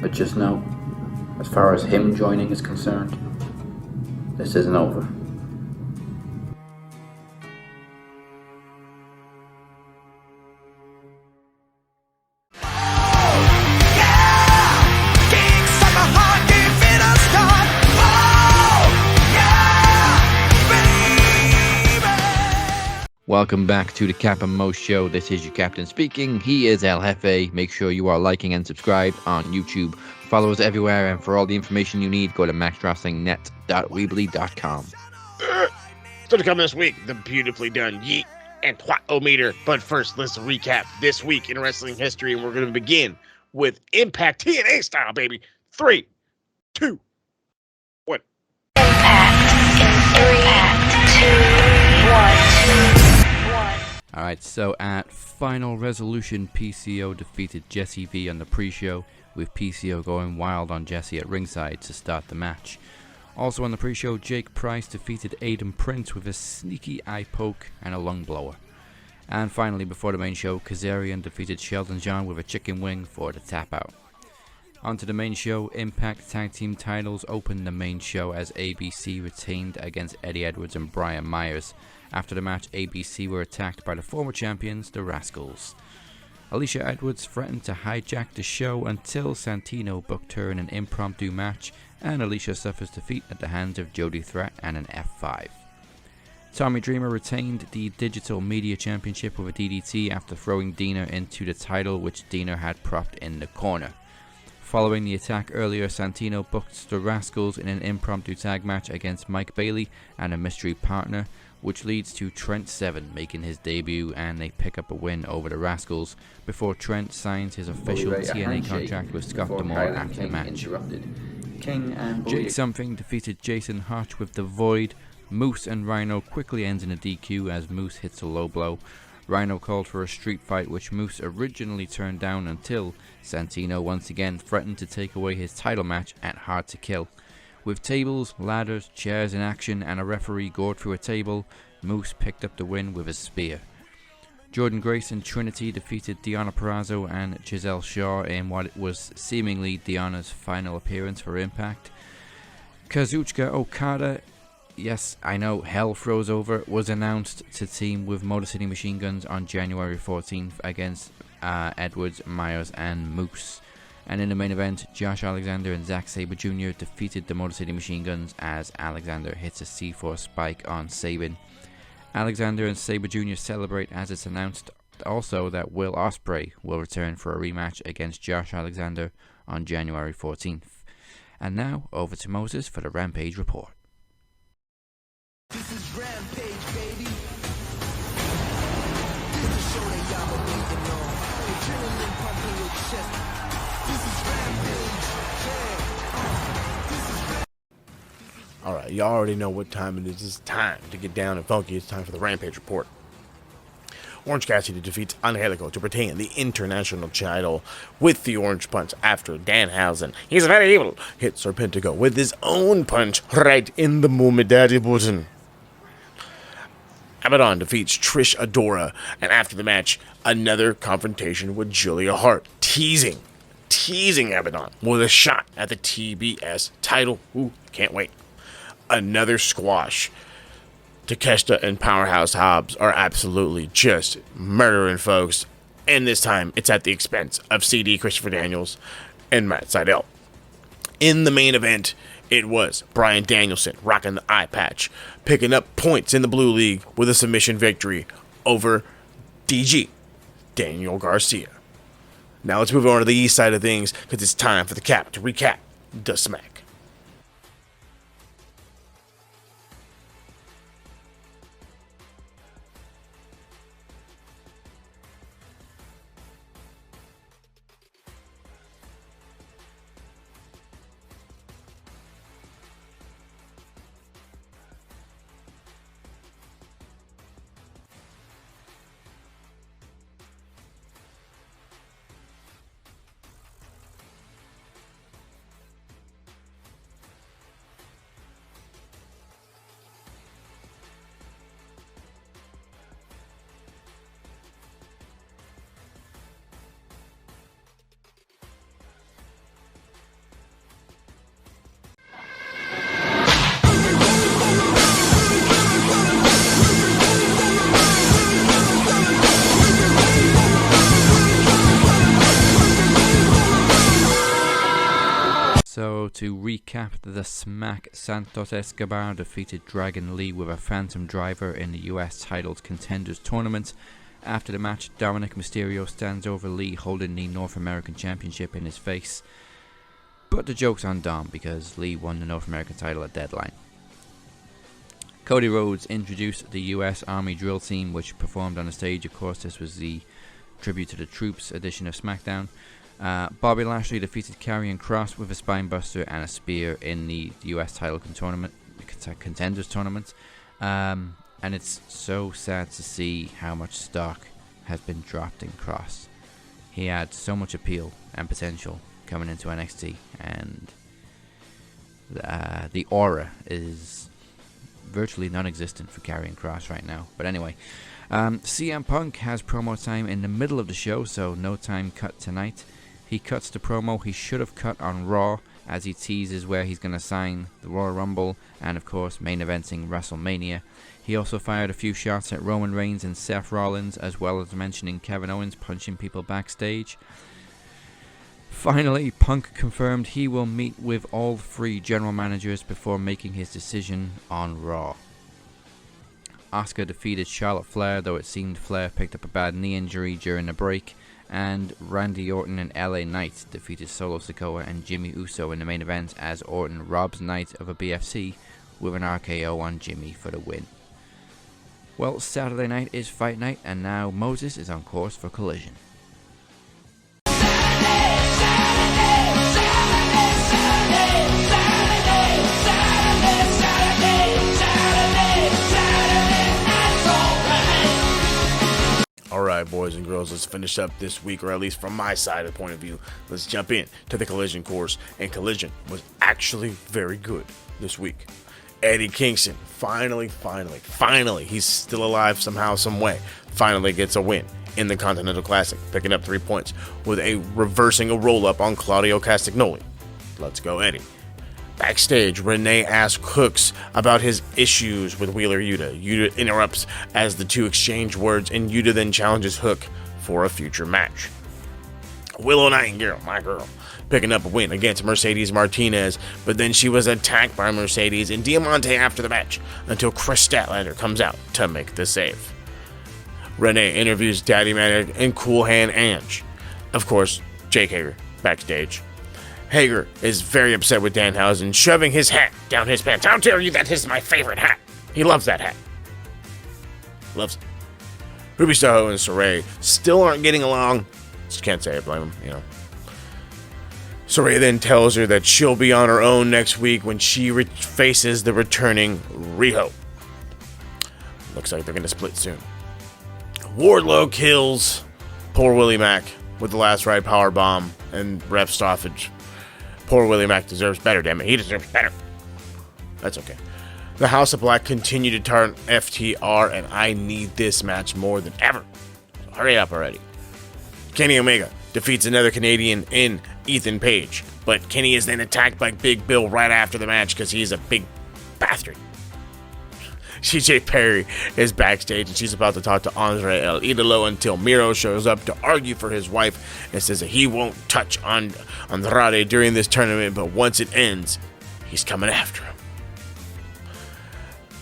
But just know, as far as him joining is concerned, this isn't over. Welcome back to the Cap and Mo Show. This is your captain speaking. He is El Jefe. Make sure you are liking and subscribed on YouTube. Follow us everywhere, and for all the information you need, go to maxwrestlingnet.weebly.com. Still to come this week, the beautifully done Yeet and Twat-O-meter. But first, let's recap this week in wrestling history, and we're going to begin with Impact TNA style, baby. 3, 2, 1. Impact in 3, 2, 1. Alright, so at Final Resolution, PCO defeated Jesse V on the pre-show, with PCO going wild on Jesse at ringside to start the match. Also on the pre-show, Jake Price defeated Aiden Prince with a sneaky eye poke and a lung blower. And finally, before the main show, Kazarian defeated Sheldon John with a chicken wing for the tap out. Onto the main show, Impact Tag Team titles opened the main show as ABC retained against Eddie Edwards and Brian Myers. After the match, ABC were attacked by the former champions, the Rascals. Alicia Edwards threatened to hijack the show until Santino booked her in an impromptu match, and Alicia suffers defeat at the hands of Jody Threat and an F5. Tommy Dreamer retained the Digital Media Championship with a DDT after throwing Dina into the title, which Dina had propped in the corner. Following the attack earlier, Santino booked the Rascals in an impromptu tag match against Mike Bailey and a mystery partner, which leads to Trent Seven making his debut, and they pick up a win over the Rascals before Trent signs his official TNA contract with Scott D'Amore after the match. Jake Something defeated Jason Hotch with the Void. Moose and Rhino quickly ends in a DQ as Moose hits a low blow. Rhino called for a street fight, which Moose originally turned down until Santino once again threatened to take away his title match at Hard to Kill. With tables, ladders, chairs in action, and a referee gored through a table, Moose picked up the win with a spear. Jordan Grace and Trinity defeated Deonna Purrazzo and Giselle Shaw in what was seemingly Deonna's final appearance for Impact. Kazuchika Okada, yes, I know, hell froze over, was announced to team with Motor City Machine Guns on January 14th against Edwards, Myers, and Moose. And in the main event, Josh Alexander and Zack Sabre Jr. defeated the Motor City Machine Guns as Alexander hits a C4 spike on Sabin. Alexander and Sabre Jr. celebrate as it's announced also that Will Ospreay will return for a rematch against Josh Alexander on January 14th. And now, over to Moses for the Rampage Report. This is Rampage, baby. It's a show that y'all been waiting on. Adrenaline pumping your chest. This is Rampage, yeah. Alright, y'all already know what time it is. It's time to get down and funky. It's time for the Rampage Report. Orange Cassidy defeats Angelico to retain the international title with the Orange Punch after Danhausen, he's very evil, hits Serpentico with his own punch right in the Momidaddy button. Abaddon defeats Trish Adora, and after the match, another confrontation with Julia Hart, teasing Abaddon with a shot at the TBS title. Ooh, can't wait. Another squash. Takeshita and Powerhouse Hobbs are absolutely just murdering folks, and this time it's at the expense of CD Christopher Daniels. and Matt Sydal. In the main event, it was Bryan Danielson rocking the eye patch, picking up points in the Blue League with a submission victory over DG, Daniel Garcia. Now let's move on to the east side of things, because it's time for the Cap to recap the Smack. So to recap the Smack, Santos Escobar defeated Dragon Lee with a Phantom Driver in the US Titles Contenders Tournament. After the match, Dominic Mysterio stands over Lee holding the North American Championship in his face. But the joke's on Dom because Lee won the North American title at Deadline. Cody Rhodes introduced the US Army Drill Team, which performed on the stage. Of course, this was the Tribute to the Troops edition of SmackDown. Bobby Lashley defeated Karrion Kross with a spinebuster and a spear in the US title contenders tournament. And it's so sad to see how much stock has been dropped in Kross. He had so much appeal and potential coming into NXT, and the aura is virtually non-existent for Karrion Kross right now. But anyway, CM Punk has promo time in the middle of the show, so no time cut tonight. He cuts the promo he should have cut on Raw as he teases where he's going to sign the Royal Rumble and, of course, main eventing WrestleMania. He also fired a few shots at Roman Reigns and Seth Rollins, as well as mentioning Kevin Owens punching people backstage. Finally, Punk confirmed he will meet with all three general managers before making his decision on Raw. Asuka defeated Charlotte Flair, though it seemed Flair picked up a bad knee injury during the break. And Randy Orton and LA Knight defeated Solo Sikoa and Jimmy Uso in the main event as Orton robs Knight of a BFC with an RKO on Jimmy for the win. Well, Saturday night is Fight Night, and now Moses is on course for Collision. Alright, boys and girls, let's finish up this week, or at least from my side of the point of view. Let's jump in to the Collision course, and Collision was actually very good this week. Eddie Kingston finally, he's still alive somehow, some way, finally gets a win in the Continental Classic, picking up 3 points with reversing a roll-up on Claudio Castagnoli. Let's go, Eddie. Backstage, Renee asks Hooks about his issues with Wheeler Yuta. Yuta interrupts as the two exchange words, and Yuta then challenges Hook for a future match. Willow Nightingale, my girl, picking up a win against Mercedes Martinez, but then she was attacked by Mercedes and Diamante after the match until Chris Statlander comes out to make the save. Renee interviews Daddy Manik and Cool Hand Ange. Of course, Jake Hager backstage. Hager is very upset with Danhausen, shoving his hat down his pants. How dare you, that is my favorite hat. He loves that hat. Loves it. Ruby Soho and Saray still aren't getting along. Just can't say I blame him, you know. Saray then tells her that she'll be on her own next week when she faces the returning Riho. Looks like they're going to split soon. Wardlow kills poor Willie Mack with the last ride power bomb and ref stoppage. Poor Willie Mack deserves better, damn it. He deserves better. That's okay. The House of Black continue to turn FTR, and I need this match more than ever. So hurry up already. Kenny Omega defeats another Canadian in Ethan Page, but Kenny is then attacked by Big Bill right after the match because he's a big bastard. CJ Perry is backstage and she's about to talk to Andre El Idolo until Miro shows up to argue for his wife and says that he won't touch on Andrade during this tournament, but once it ends, he's coming after him.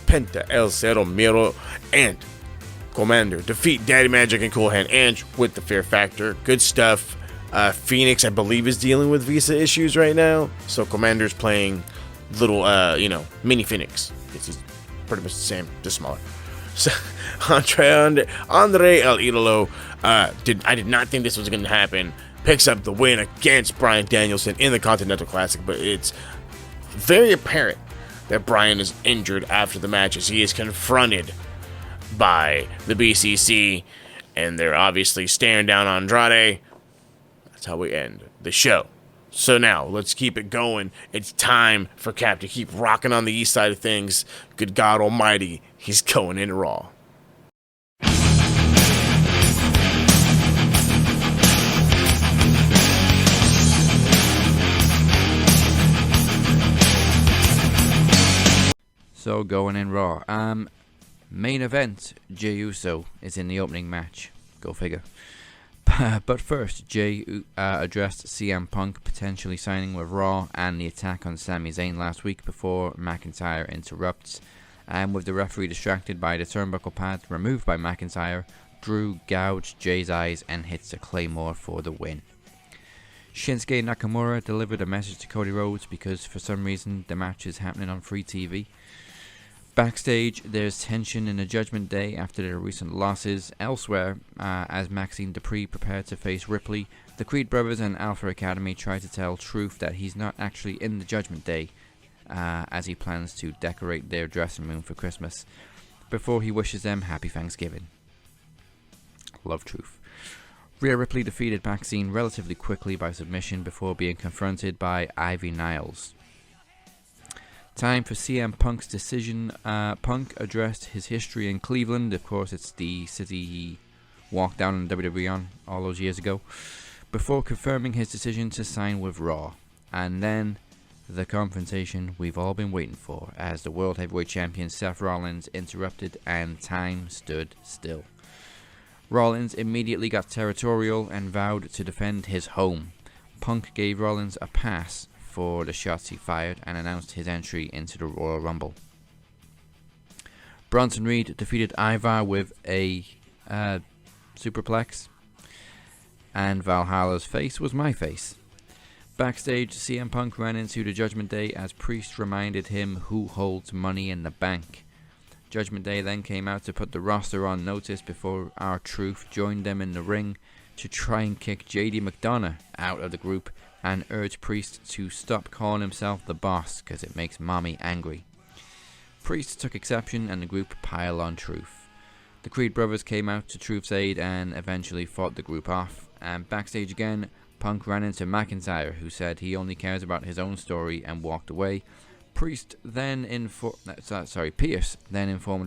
Penta, El Cero Miro, and Commander defeat Daddy Magic and Cool Hand Ange with the Fear Factor. Good stuff. Phoenix, I believe, is dealing with visa issues right now, so Commander's playing little, mini Phoenix. He's pretty much the same, just smaller. So, Andre El Idolo, I did not think this was going to happen. Picks up the win against Bryan Danielson in the Continental Classic, but it's very apparent that Bryan is injured after the match as he is confronted by the BCC, and they're obviously staring down Andrade. That's how we end the show. So now, let's keep it going. It's time for Cap to keep rocking on the east side of things. Good God Almighty, he's going in Raw. So going in Raw. Main event, Jey Uso is in the opening match. Go figure. But first, Jey addressed CM Punk potentially signing with Raw and the attack on Sami Zayn last week before McIntyre interrupts. And with the referee distracted by the turnbuckle pad removed by McIntyre, Drew gouged Jey's eyes and hits a Claymore for the win. Shinsuke Nakamura delivered a message to Cody Rhodes because for some reason the match is happening on free TV. Backstage, there's tension in the Judgment Day after their recent losses. Elsewhere, as Maxine Dupree prepared to face Ripley, the Creed brothers and Alpha Academy try to tell Truth that he's not actually in the Judgment Day, as he plans to decorate their dressing room for Christmas, before he wishes them Happy Thanksgiving. Love Truth. Rhea Ripley defeated Maxine relatively quickly by submission before being confronted by Ivy Niles. Time for CM Punk's decision. Punk addressed his history in Cleveland. Of course, it's the city he walked down in WWE on all those years ago, before confirming his decision to sign with Raw. And then the confrontation we've all been waiting for, as the World Heavyweight Champion Seth Rollins interrupted and time stood still. Rollins immediately got territorial and vowed to defend his home. Punk gave Rollins a pass for the shots he fired and announced his entry into the Royal Rumble. Bronson Reed defeated Ivar with a superplex, and Valhalla's face was my face. Backstage, CM Punk ran into the Judgment Day as Priest reminded him who holds money in the bank. Judgment Day then came out to put the roster on notice before R-Truth joined them in the ring to try and kick JD McDonough out of the group and urge Priest to stop calling himself the boss because it makes Mommy angry. Priest took exception and the group piled on Truth. The Creed brothers came out to Truth's aid and eventually fought the group off. And backstage again, Punk ran into McIntyre, who said he only cares about his own story and walked away. Pierce then informed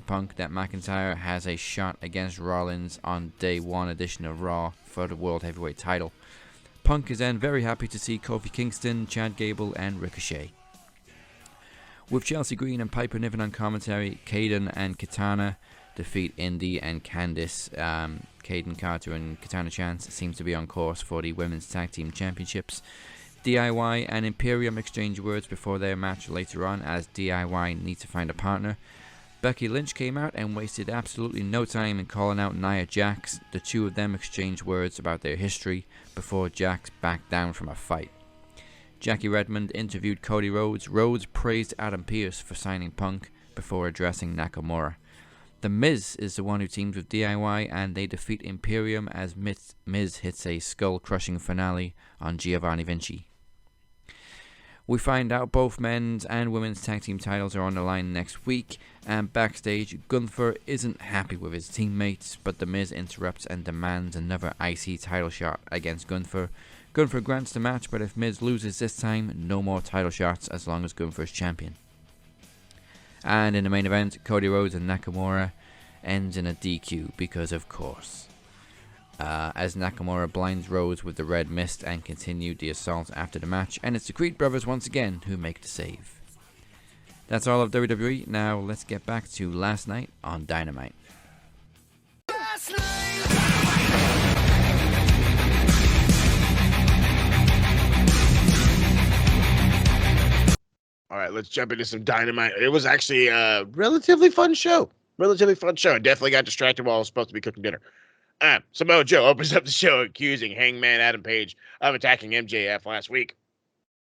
Punk that McIntyre has a shot against Rollins on Day 1 edition of Raw for the World Heavyweight title. Punk is then very happy to see Kofi Kingston, Chad Gable and Ricochet. With Chelsea Green and Piper Niven on commentary, Kaden and Katana defeat Indy and Candice. Kaden Carter and Katana Chance seem to be on course for the Women's Tag Team Championships. DIY and Imperium exchange words before their match later on, as DIY need to find a partner. Becky Lynch came out and wasted absolutely no time in calling out Nia Jax. The two of them exchanged words about their history before Jax backed down from a fight. Jackie Redmond interviewed Cody Rhodes. Rhodes praised Adam Pearce for signing Punk before addressing Nakamura. The Miz is the one who teams with DIY and they defeat Imperium as Miz hits a skull-crushing finale on Giovanni Vinci. We find out both men's and women's tag team titles are on the line next week, and backstage, Gunther isn't happy with his teammates, but The Miz interrupts and demands another IC title shot against Gunther. Gunther grants the match, but if Miz loses this time, no more title shots as long as Gunther's champion. And in the main event, Cody Rhodes and Nakamura ends in a DQ, because of course. As Nakamura blinds Rhodes with the red mist and continued the assault after the match, and it's the Creed brothers once again who make the save. That's all of WWE. Now let's get back to last night on Dynamite. All right, let's jump into some Dynamite. It was actually a relatively fun show. I definitely got distracted while I was supposed to be cooking dinner. Samoa Joe opens up the show accusing Hangman Adam Page of attacking MJF last week.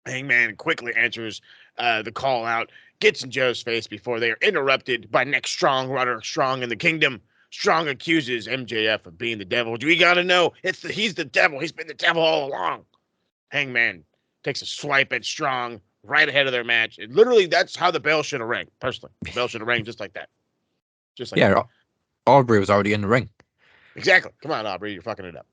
Hangman quickly answers the call out, gets in Joe's face before they are interrupted by Nick Strong, Roderick Strong in the Kingdom. Strong accuses MJF of being the devil. We gotta know he's the devil. He's been the devil all along. Hangman takes a swipe at Strong right ahead of their match. And literally, that's how the bell should have rang. Personally, the bell should have rang just like that. Just like that. Aubrey was already in the ring. Exactly. Come on, Aubrey, you're fucking it up.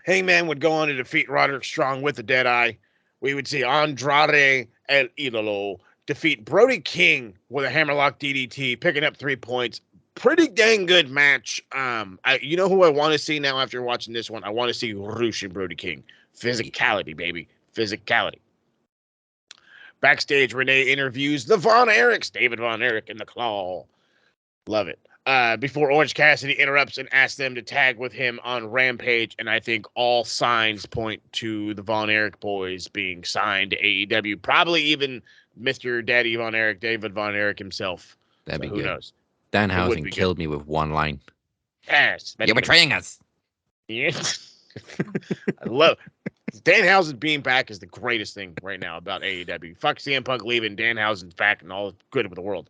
Hangman would go on to defeat Roderick Strong with the Deadeye. We would see Andrade El Idolo defeat Brody King with a hammerlock DDT, picking up 3 points. Pretty dang good match. You know who I want to see now after watching this one? I want to see Roosh and Brody King. Physicality, baby. Physicality. Backstage, Renee interviews the Von Erichs, David Von Erich and the Claw. Love it. Before Orange Cassidy interrupts and asks them to tag with him on Rampage, and I think all signs point to the Von Erich boys being signed to AEW. Probably even Mr. Daddy Von Erich, David Von Erich himself. That'd be who good. knows? Danhausen killed me with one line. Yes. You're betraying us. Yeah. I love Danhausen being back is the greatest thing right now about AEW. Fuck CM Punk leaving, Danhausen's back and all good with the world.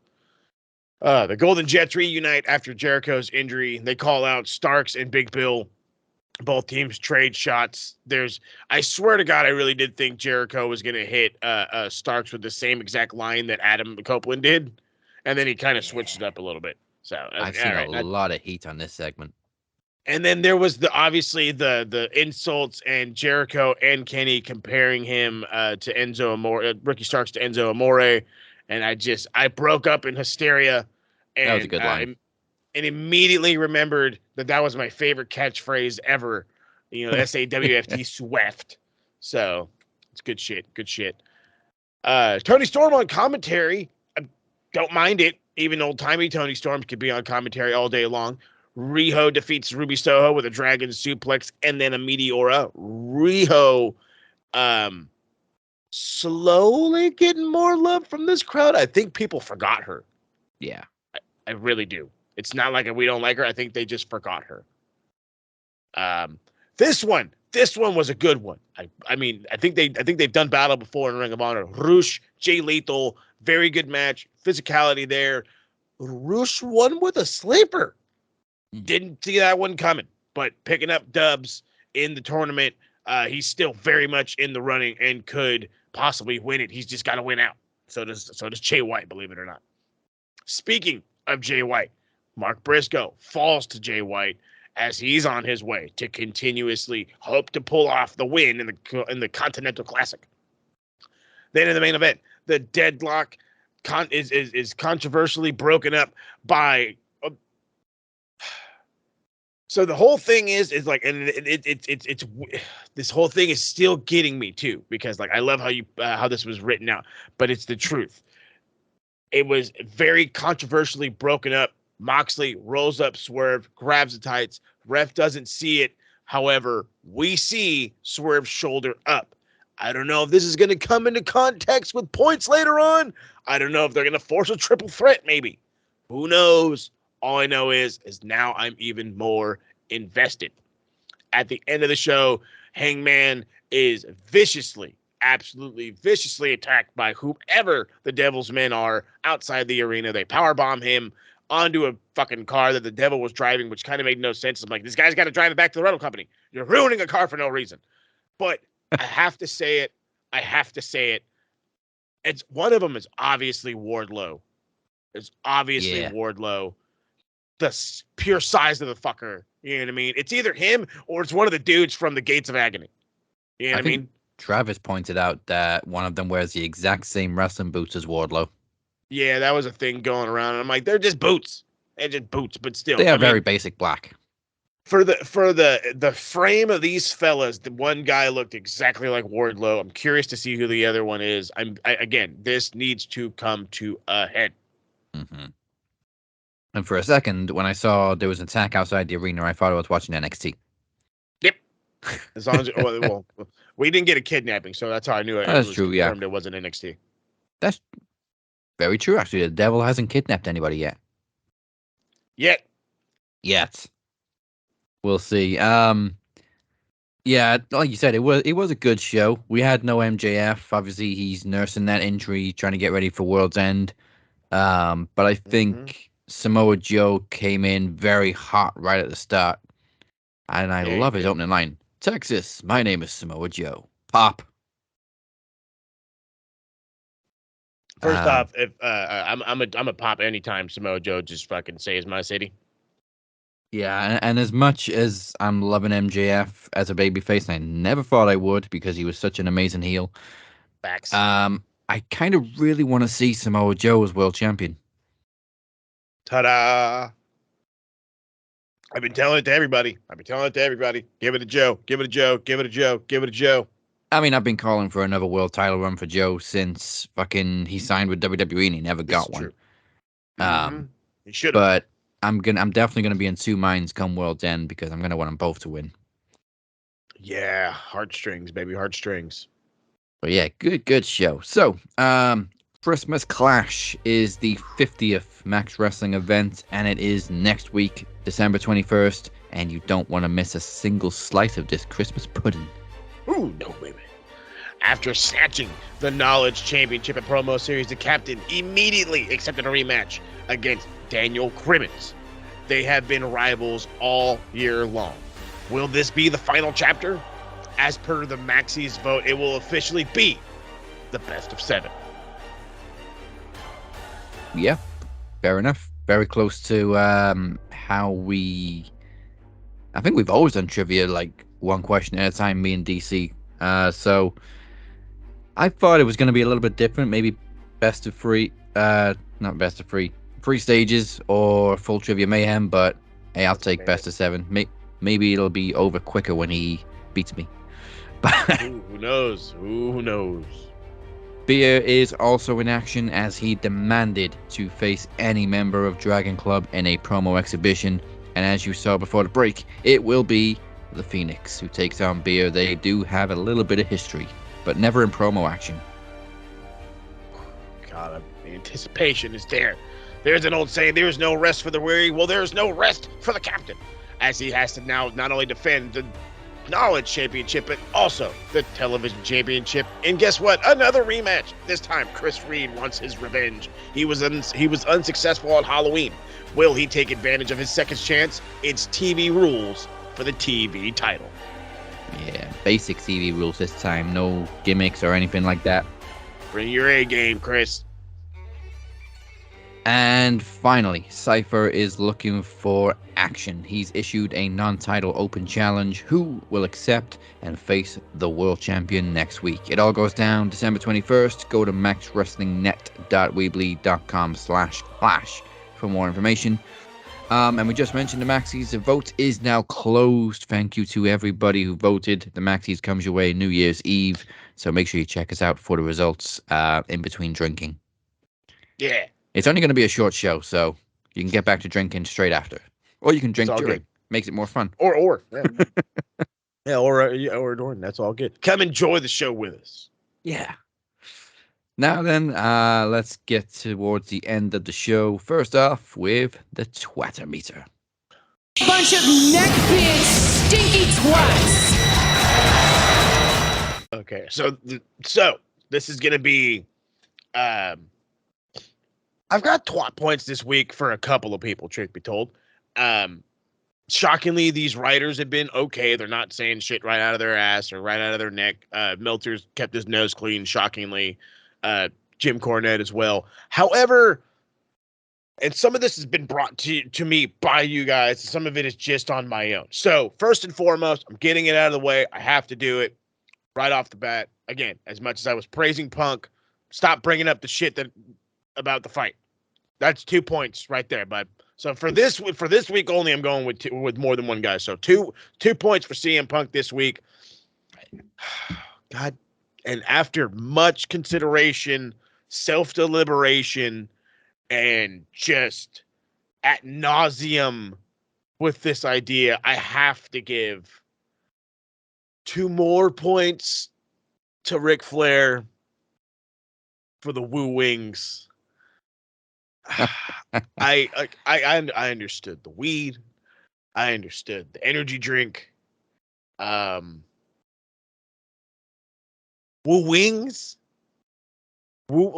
The Golden Jets reunite after Jericho's injury. They call out Starks and Big Bill. Both teams trade shots. I swear to God, I really did think Jericho was going to hit Starks with the same exact line that Adam Copeland did. And then he kind of switched it up a little bit. So I've seen a lot of heat on this segment. And then there was obviously the insults and Jericho and Kenny comparing him to Enzo Amore, Ricky Starks to Enzo Amore. And I broke up in hysteria. And, that was a good line. And immediately remembered that was my favorite catchphrase ever. SAWFT Swift. So it's good shit. Good shit. Tony Storm on commentary. I don't mind it. Even old-timey Tony Storm could be on commentary all day long. Riho defeats Ruby Soho with a dragon suplex and then a Meteora. Riho slowly getting more love from this crowd. I think people forgot her. Yeah. I really do. It's not like we don't like her. I think they just forgot her. This one was a good one. I mean, I think they've done battle before in Ring of Honor. Roosh, Jay Lethal, very good match. Physicality there. Roosh won with a sleeper. Didn't see that one coming, but picking up dubs in the tournament. He's still very much in the running and could possibly win it. He's just got to win out. So does Jay White, believe it or not. Speaking of Jay White, Mark Briscoe falls to Jay White as he's on his way to continuously hope to pull off the win in the Continental Classic. Then in the main event, the deadlock is controversially broken up by. So the whole thing is like, and it's this whole thing is still getting me too, because like I love how this was written out, but it's the truth. It was very controversially broken up. Moxley rolls up Swerve, grabs the tights. Ref doesn't see it. However, we see Swerve's shoulder up. I don't know if this is going to come into context with points later on. I don't know if they're going to force a triple threat, maybe. Who knows? All I know is now I'm even more invested. At the end of the show, Hangman is absolutely viciously attacked by whoever the Devil's men are outside the arena. They powerbomb him onto a fucking car that the Devil was driving, which kind of made no sense. I'm like, this guy's got to drive it back to the rental company. You're ruining a car for no reason. But I have to say it. It's one of them is obviously Wardlow. Wardlow. The pure size of the fucker. You know what I mean? It's either him or it's one of the dudes from the Gates of Agony. You know what I mean? Travis pointed out that one of them wears the exact same wrestling boots as Wardlow. Yeah, that was a thing going around. And I'm like, they're just boots. They're just boots, but still. They are very basic black. For the frame of these fellas, the one guy looked exactly like Wardlow. I'm curious to see who the other one is. Again, this needs to come to a head. Mm-hmm. And for a second, when I saw there was an attack outside the arena, I thought I was watching NXT. Yep. As long as well, we didn't get a kidnapping, so that's how I knew it. That's was true. Yeah, confirmed it wasn't NXT. that's very true. Actually, the devil hasn't kidnapped anybody yet. Yet. We'll see. Yeah, like you said, it was a good show. We had no MJF. Obviously, he's nursing that injury, trying to get ready for World's End. But I think Samoa Joe came in very hot right at the start, and I love his opening line: "Texas, my name is Samoa Joe." Pop. First off, if I'm a pop anytime Samoa Joe just fucking says my city. Yeah, and as much as I'm loving MJF as a babyface, and I never thought I would because he was such an amazing heel. Facts. I kind of really want to see Samoa Joe as world champion. Ta-da! I've been telling it to everybody. Give it a Joe. Give it a Joe. Give it a Joe. Give it a Joe. I mean, I've been calling for another world title run for Joe since fucking he signed with WWE and he never got one. He should have. But I'm definitely gonna be in two minds come World's End because I'm gonna want them both to win. Yeah, heartstrings, baby, heartstrings. But yeah, good show. So, Christmas Clash is the 50th Max Wrestling event, and it is next week, December 21st, and you don't want to miss a single slice of this Christmas pudding. Ooh, no, baby. After snatching the Knowledge Championship and promo series, the captain immediately accepted a rematch against Daniel Crimmins. They have been rivals all year long. Will this be the final chapter? As per the Maxie's vote, it will officially be the best of 7. Yeah, fair enough. Very close to how I think we've always done trivia like one question at a time, me and DC. So I thought it was going to be a little bit different, maybe best of 3, not best of 3, 3 stages or full trivia mayhem, but hey, I'll take best of 7. Maybe it'll be over quicker when he beats me. Ooh, who knows? Who knows? Beer is also in action as he demanded to face any member of Dragon Club in a promo exhibition. And as you saw before the break, it will be the Phoenix who takes on Beer. They do have a little bit of history, but never in promo action. God, the anticipation is there. There's an old saying, there is no rest for the weary. Well, there is no rest for the captain, as he has to now not only defend the Knowledge Championship, but also the Television Championship. And guess what? Another rematch. This time, Chris Reed wants his revenge. He was unsuccessful on Halloween. Will he take advantage of his second chance? It's TV rules for the TV title. Yeah, basic TV rules this time. No gimmicks or anything like that. Bring your A game, Chris. And finally, Cypher is looking for action. He's issued a non-title open challenge. Who will accept and face the world champion next week? It all goes down December 21st. Go to maxwrestlingnet.weebly.com/clash for more information. And we just mentioned the Maxies. The vote is now closed. Thank you to everybody who voted. The Maxies comes your way New Year's Eve. So make sure you check us out for the results in between drinking. Yeah. It's only going to be a short show, so you can get back to drinking straight after. Or you can drink during. Good. Makes it more fun. Or. Yeah. Or during. That's all good. Come enjoy the show with us. Yeah. Now then, let's get towards the end of the show. First off, with the Twatter meter. Bunch of neckbeard stinky twats. Okay, so this is gonna be. I've got twat points this week for a couple of people, truth be told. Shockingly, these writers have been okay. They're not saying shit right out of their ass or right out of their neck. Meltzer's kept his nose clean, shockingly. Jim Cornette as well. However, and some of this has been brought to me by you guys. Some of it is just on my own. So first and foremost, I'm getting it out of the way. I have to do it right off the bat. Again, as much as I was praising Punk, stop bringing up the shit about the fight. That's 2 points right there, bud. So for this week only, I'm going with more than one guy. So two points for CM Punk this week. God, and after much consideration, self-deliberation, and just ad nauseum with this idea, I have to give 2 more points to Ric Flair for the Woo Wings. I understood the weed. I understood the energy drink. Woo Wings. Woo,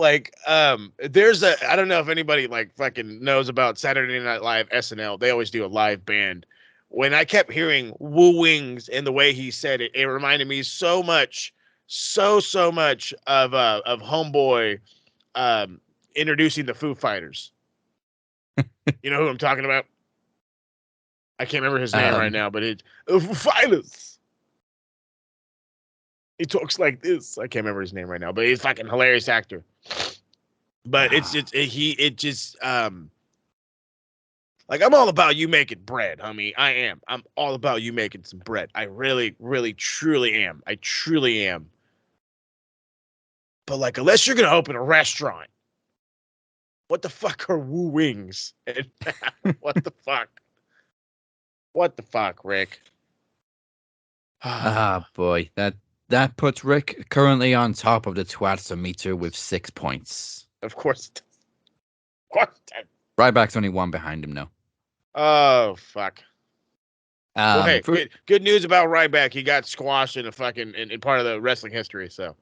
there's I don't know if anybody like fucking knows about Saturday Night Live SNL. They always do a live band. When I kept hearing Woo Wings and the way he said it, it reminded me so much of Homeboy introducing the Foo Fighters. You know who I'm talking about? I can't remember his name right now, but it's Foo Fighters. He talks like this. I can't remember his name right now, but he's a fucking hilarious actor. But like, I'm all about you making bread, homie. I am. I'm all about you making some bread. I really, really, truly am. I truly am. But like, unless you're gonna open a restaurant, what the fuck are Woo Wings? And what the fuck? What the fuck, Rick? Boy, that puts Rick currently on top of the Twatsometer with 6 points. Of course it does. Of course it does. Ryback's only 1 behind him now. Oh fuck. Well, hey, For good news about Ryback. He got squashed in a fucking in part of the wrestling history. So,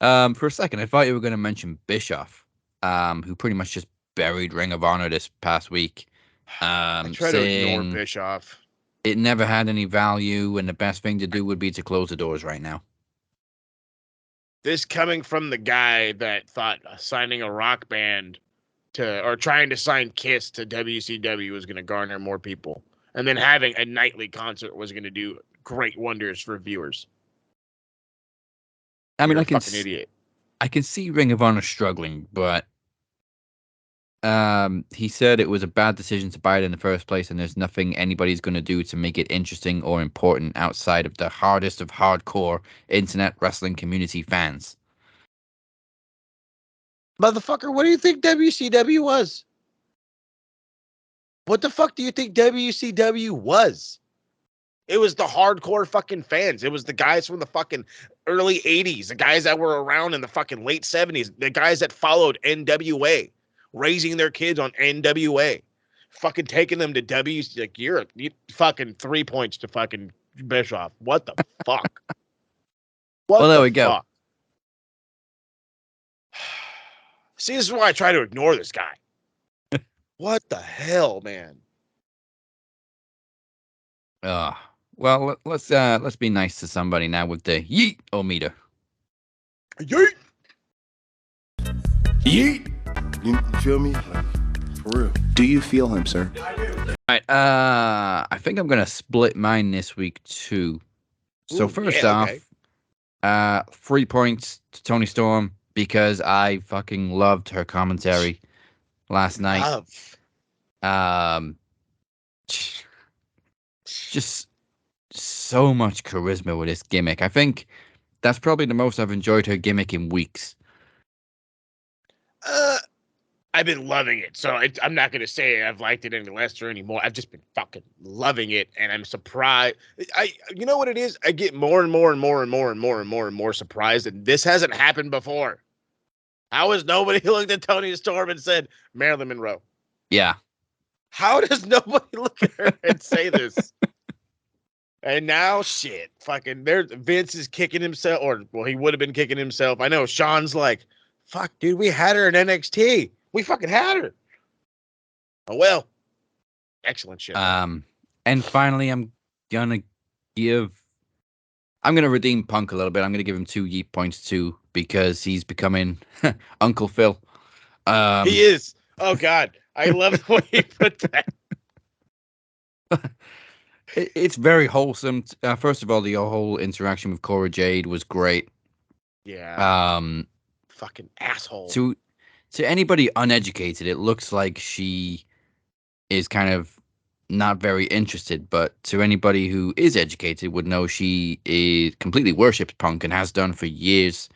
for a second, I thought you were going to mention Bischoff, who pretty much just buried Ring of Honor this past week. I try to ignore Bischoff. It never had any value, and the best thing to do would be to close the doors right now. This coming from the guy that thought signing a rock band or trying to sign Kiss to WCW was going to garner more people, and then having a nightly concert was going to do great wonders for viewers. I mean, You're a fucking idiot. I can see Ring of Honor struggling, but he said it was a bad decision to buy it in the first place, and there's nothing anybody's going to do to make it interesting or important outside of the hardest of hardcore internet wrestling community fans. Motherfucker, what do you think WCW was? What the fuck do you think WCW was? It was the hardcore fucking fans. It was the guys from the fucking early 80s, the guys that were around in the fucking late 70s, the guys that followed NWA, raising their kids on NWA, fucking taking them to WC. Like, you fucking 3 points to fucking Bischoff. What the fuck? Well, there we go. See, this is why I try to ignore this guy. What the hell, man? Well, let's be nice to somebody now with the yeet-o-meter. Yeet! Yeet! You feel me? Like, for real. Do you feel him, sir? All right. I think I'm gonna split mine this week too. So first off, 3 points to Toni Storm because I fucking loved her commentary last night. Just so much charisma with this gimmick. I think that's probably the most I've enjoyed her gimmick in weeks. I've been loving it, so I'm not gonna say I've liked it any less or anymore. I've just been fucking loving it, and I'm surprised. You know what it is? I get more and more surprised that this hasn't happened before. How has nobody looked at Toni Storm and said Marilyn Monroe? Yeah. How does nobody look at her and say this? And now, shit, fucking, Vince is kicking himself, he would have been kicking himself. I know Sean's like, fuck, dude, we had her in NXT. We fucking had her. Oh, well. Excellent shit. And finally, I'm gonna redeem Punk a little bit. I'm gonna give him 2 yeet points too, because he's becoming Uncle Phil. He is. Oh, God. I love the way you put that. It's very wholesome. First of all, the whole interaction with Cora Jade was great. Yeah. Fucking asshole. to anybody uneducated, it looks like she is kind of not very interested. But to anybody who is educated, would know she is completely worships Punk and has done for years.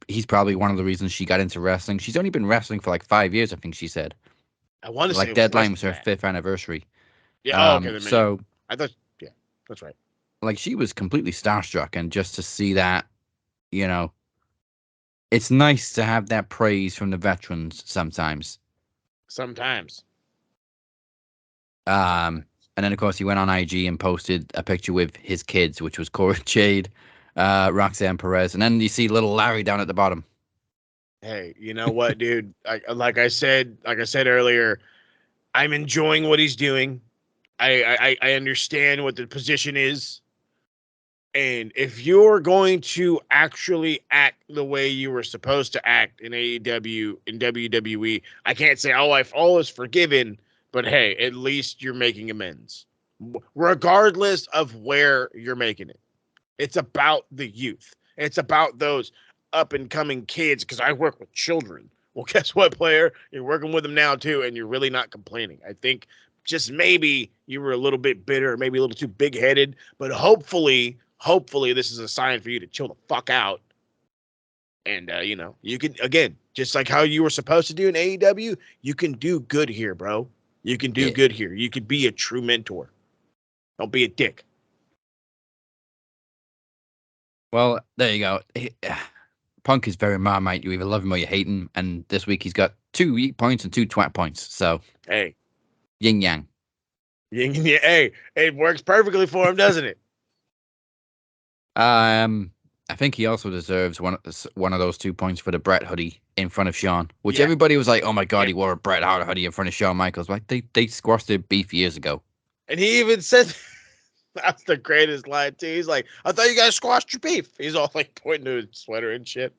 He's probably one of the reasons she got into wrestling. She's only been wrestling for like 5 years, I think she said. I want to say Like it was less Deadline was than her that. 5th anniversary. Yeah. Oh, okay. Then So I thought. Yeah, that's right. like she was completely starstruck, and just to see that, you know, it's nice to have that praise from the veterans sometimes. Sometimes. And then of course he went on IG and posted a picture with his kids, which was Cora Jade, Roxanne Perez, and then you see little Larry down at the bottom. Hey, you know what, dude? Like I said earlier, I'm enjoying what he's doing. I understand what the position is. And if you're going to actually act the way you were supposed to act in AEW, in WWE, I can't say, all is forgiven, but hey, at least you're making amends. Regardless of where you're making it. It's about the youth. It's about those up and coming kids, because I work with children. Well, guess what, player? You're working with them now too, and you're really not complaining. I think just maybe you were a little bit bitter, maybe a little too big headed, but hopefully this is a sign for you to chill the fuck out. And you can, again, just like how you were supposed to do in AEW, you can do good here, bro. You can do good here. You could be a true mentor. Don't be a dick. Well, there you go. Punk is very Marmite. You either love him or you hate him. And this week he's got 2 weak points and 2 twat points. So, hey, yin yang. Hey, it works perfectly for him, doesn't it? I think he also deserves one of those 2 points for the Bret hoodie in front of Shawn, which everybody was like, "Oh my god, he wore a Bret Hart hoodie in front of Shawn Michaels." Like they squashed their beef years ago. And he even said, that's the greatest line too. He's like, "I thought you guys squashed your beef." He's all like pointing to his sweater and shit.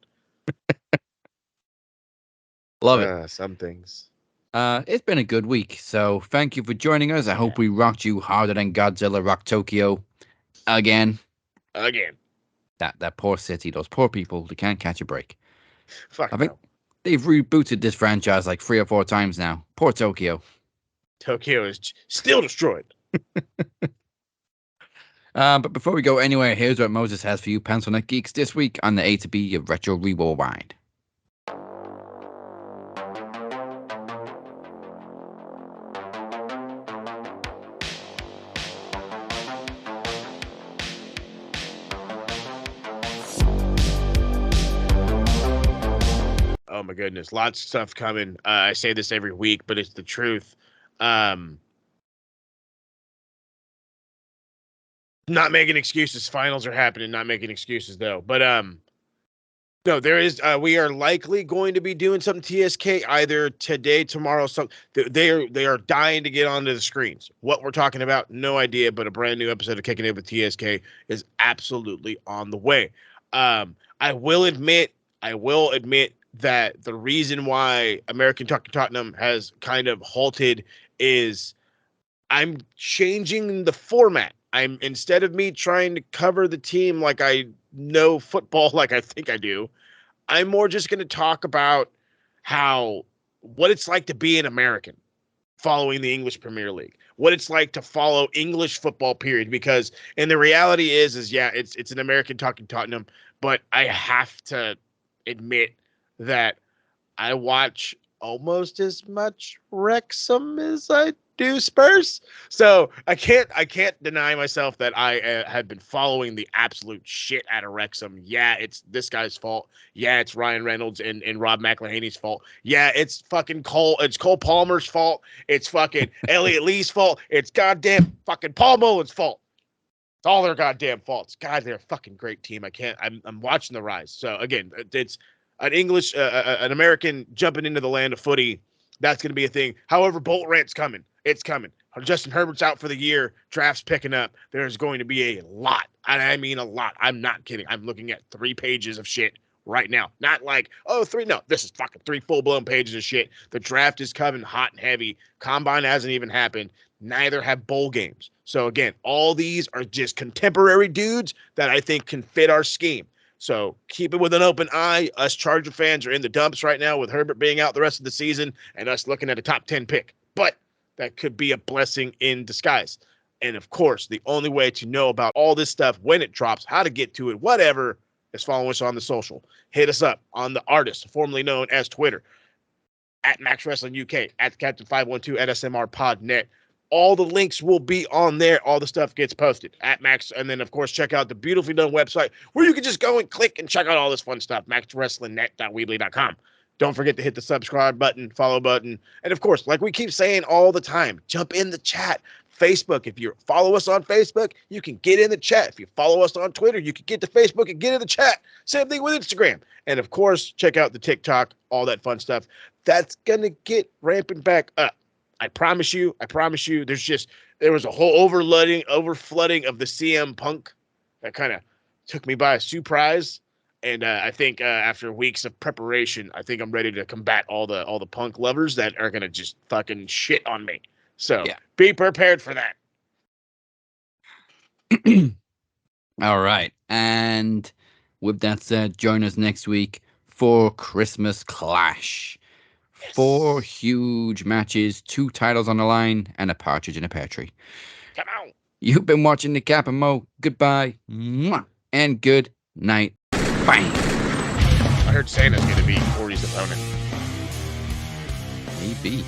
Love it. Some things. It's been a good week, so thank you for joining us. I hope we rocked you harder than Godzilla rocked Tokyo again. That poor city, those poor people, they can't catch a break. Fuck, I think they've rebooted this franchise like 3 or 4 times now. Poor Tokyo. Tokyo is still destroyed. But before we go anywhere, here's what Moses has for you, Pencil Neck Geeks, this week on the A to B of Retro Rewind. Oh my goodness, lots of stuff coming. I say this every week, but it's the truth. Not making excuses. Finals are happening. Not making excuses though. But no, there is. We are likely going to be doing something TSK either today, tomorrow. So they are dying to get onto the screens. What we're talking about, no idea. But a brand new episode of Kicking It with TSK is absolutely on the way. I will admit that the reason why American Tottenham has kind of halted is I'm changing the format. I'm, instead of me trying to cover the team like I know football like I think I do, I'm more just going to talk about what it's like to be an American following the English Premier League, what it's like to follow English football, period. Because, and the reality is yeah, it's an American talking Tottenham, but I have to admit that I watch almost as much Wrexham as I do Spurs. So I can't deny myself that I have been following the absolute shit out of Wrexham. Yeah, it's this guy's fault. Yeah, it's Ryan Reynolds and Rob McElhaney's fault. Yeah, it's fucking Cole Palmer's fault. It's fucking Elliot Lee's fault. It's goddamn fucking Paul Mullen's fault. It's all their goddamn faults. God, they're a fucking great team. I'm watching the rise. So again, it's an American jumping into the land of footy. That's going to be a thing. However, Bolt Rant's coming. It's coming. Justin Herbert's out for the year. Draft's picking up. There's going to be a lot. And I mean a lot. I'm not kidding. I'm looking at 3 pages of shit right now. Not like, 3. No, this is fucking 3 full-blown pages of shit. The draft is coming hot and heavy. Combine hasn't even happened. Neither have bowl games. So again, all these are just contemporary dudes that I think can fit our scheme. So keep it with an open eye. Us Charger fans are in the dumps right now with Herbert being out the rest of the season and us looking at a top 10 pick. But that could be a blessing in disguise. And of course, the only way to know about all this stuff when it drops, how to get to it, whatever, is follow us on the social. Hit us up on the artist, formerly known as Twitter, at Max Wrestling UK, at Captain 512, at SMR Podnet. All the links will be on there. All the stuff gets posted at Max. And then, of course, check out the beautifully done website where you can just go and click and check out all this fun stuff, maxwrestlingnet.weebly.com. Don't forget to hit the subscribe button, follow button. And, of course, like we keep saying all the time, jump in the chat. Facebook, if you follow us on Facebook, you can get in the chat. If you follow us on Twitter, you can get to Facebook and get in the chat. Same thing with Instagram. And, of course, check out the TikTok, all that fun stuff. That's going to get ramping back up. I promise you, there was a whole overflooding of the CM Punk that kind of took me by surprise. And I think after weeks of preparation, I think I'm ready to combat all the Punk lovers that are going to just fucking shit on me. So Be prepared for that. All right. And with that said, join us next week for Christmas Clash. 4 huge matches, 2 titles on the line, and a partridge in a pear tree. Come on. You've been watching the Cap and Mo. Goodbye. Mwah, and good night. Bye. I heard Santa's going to be Corey's opponent. Maybe.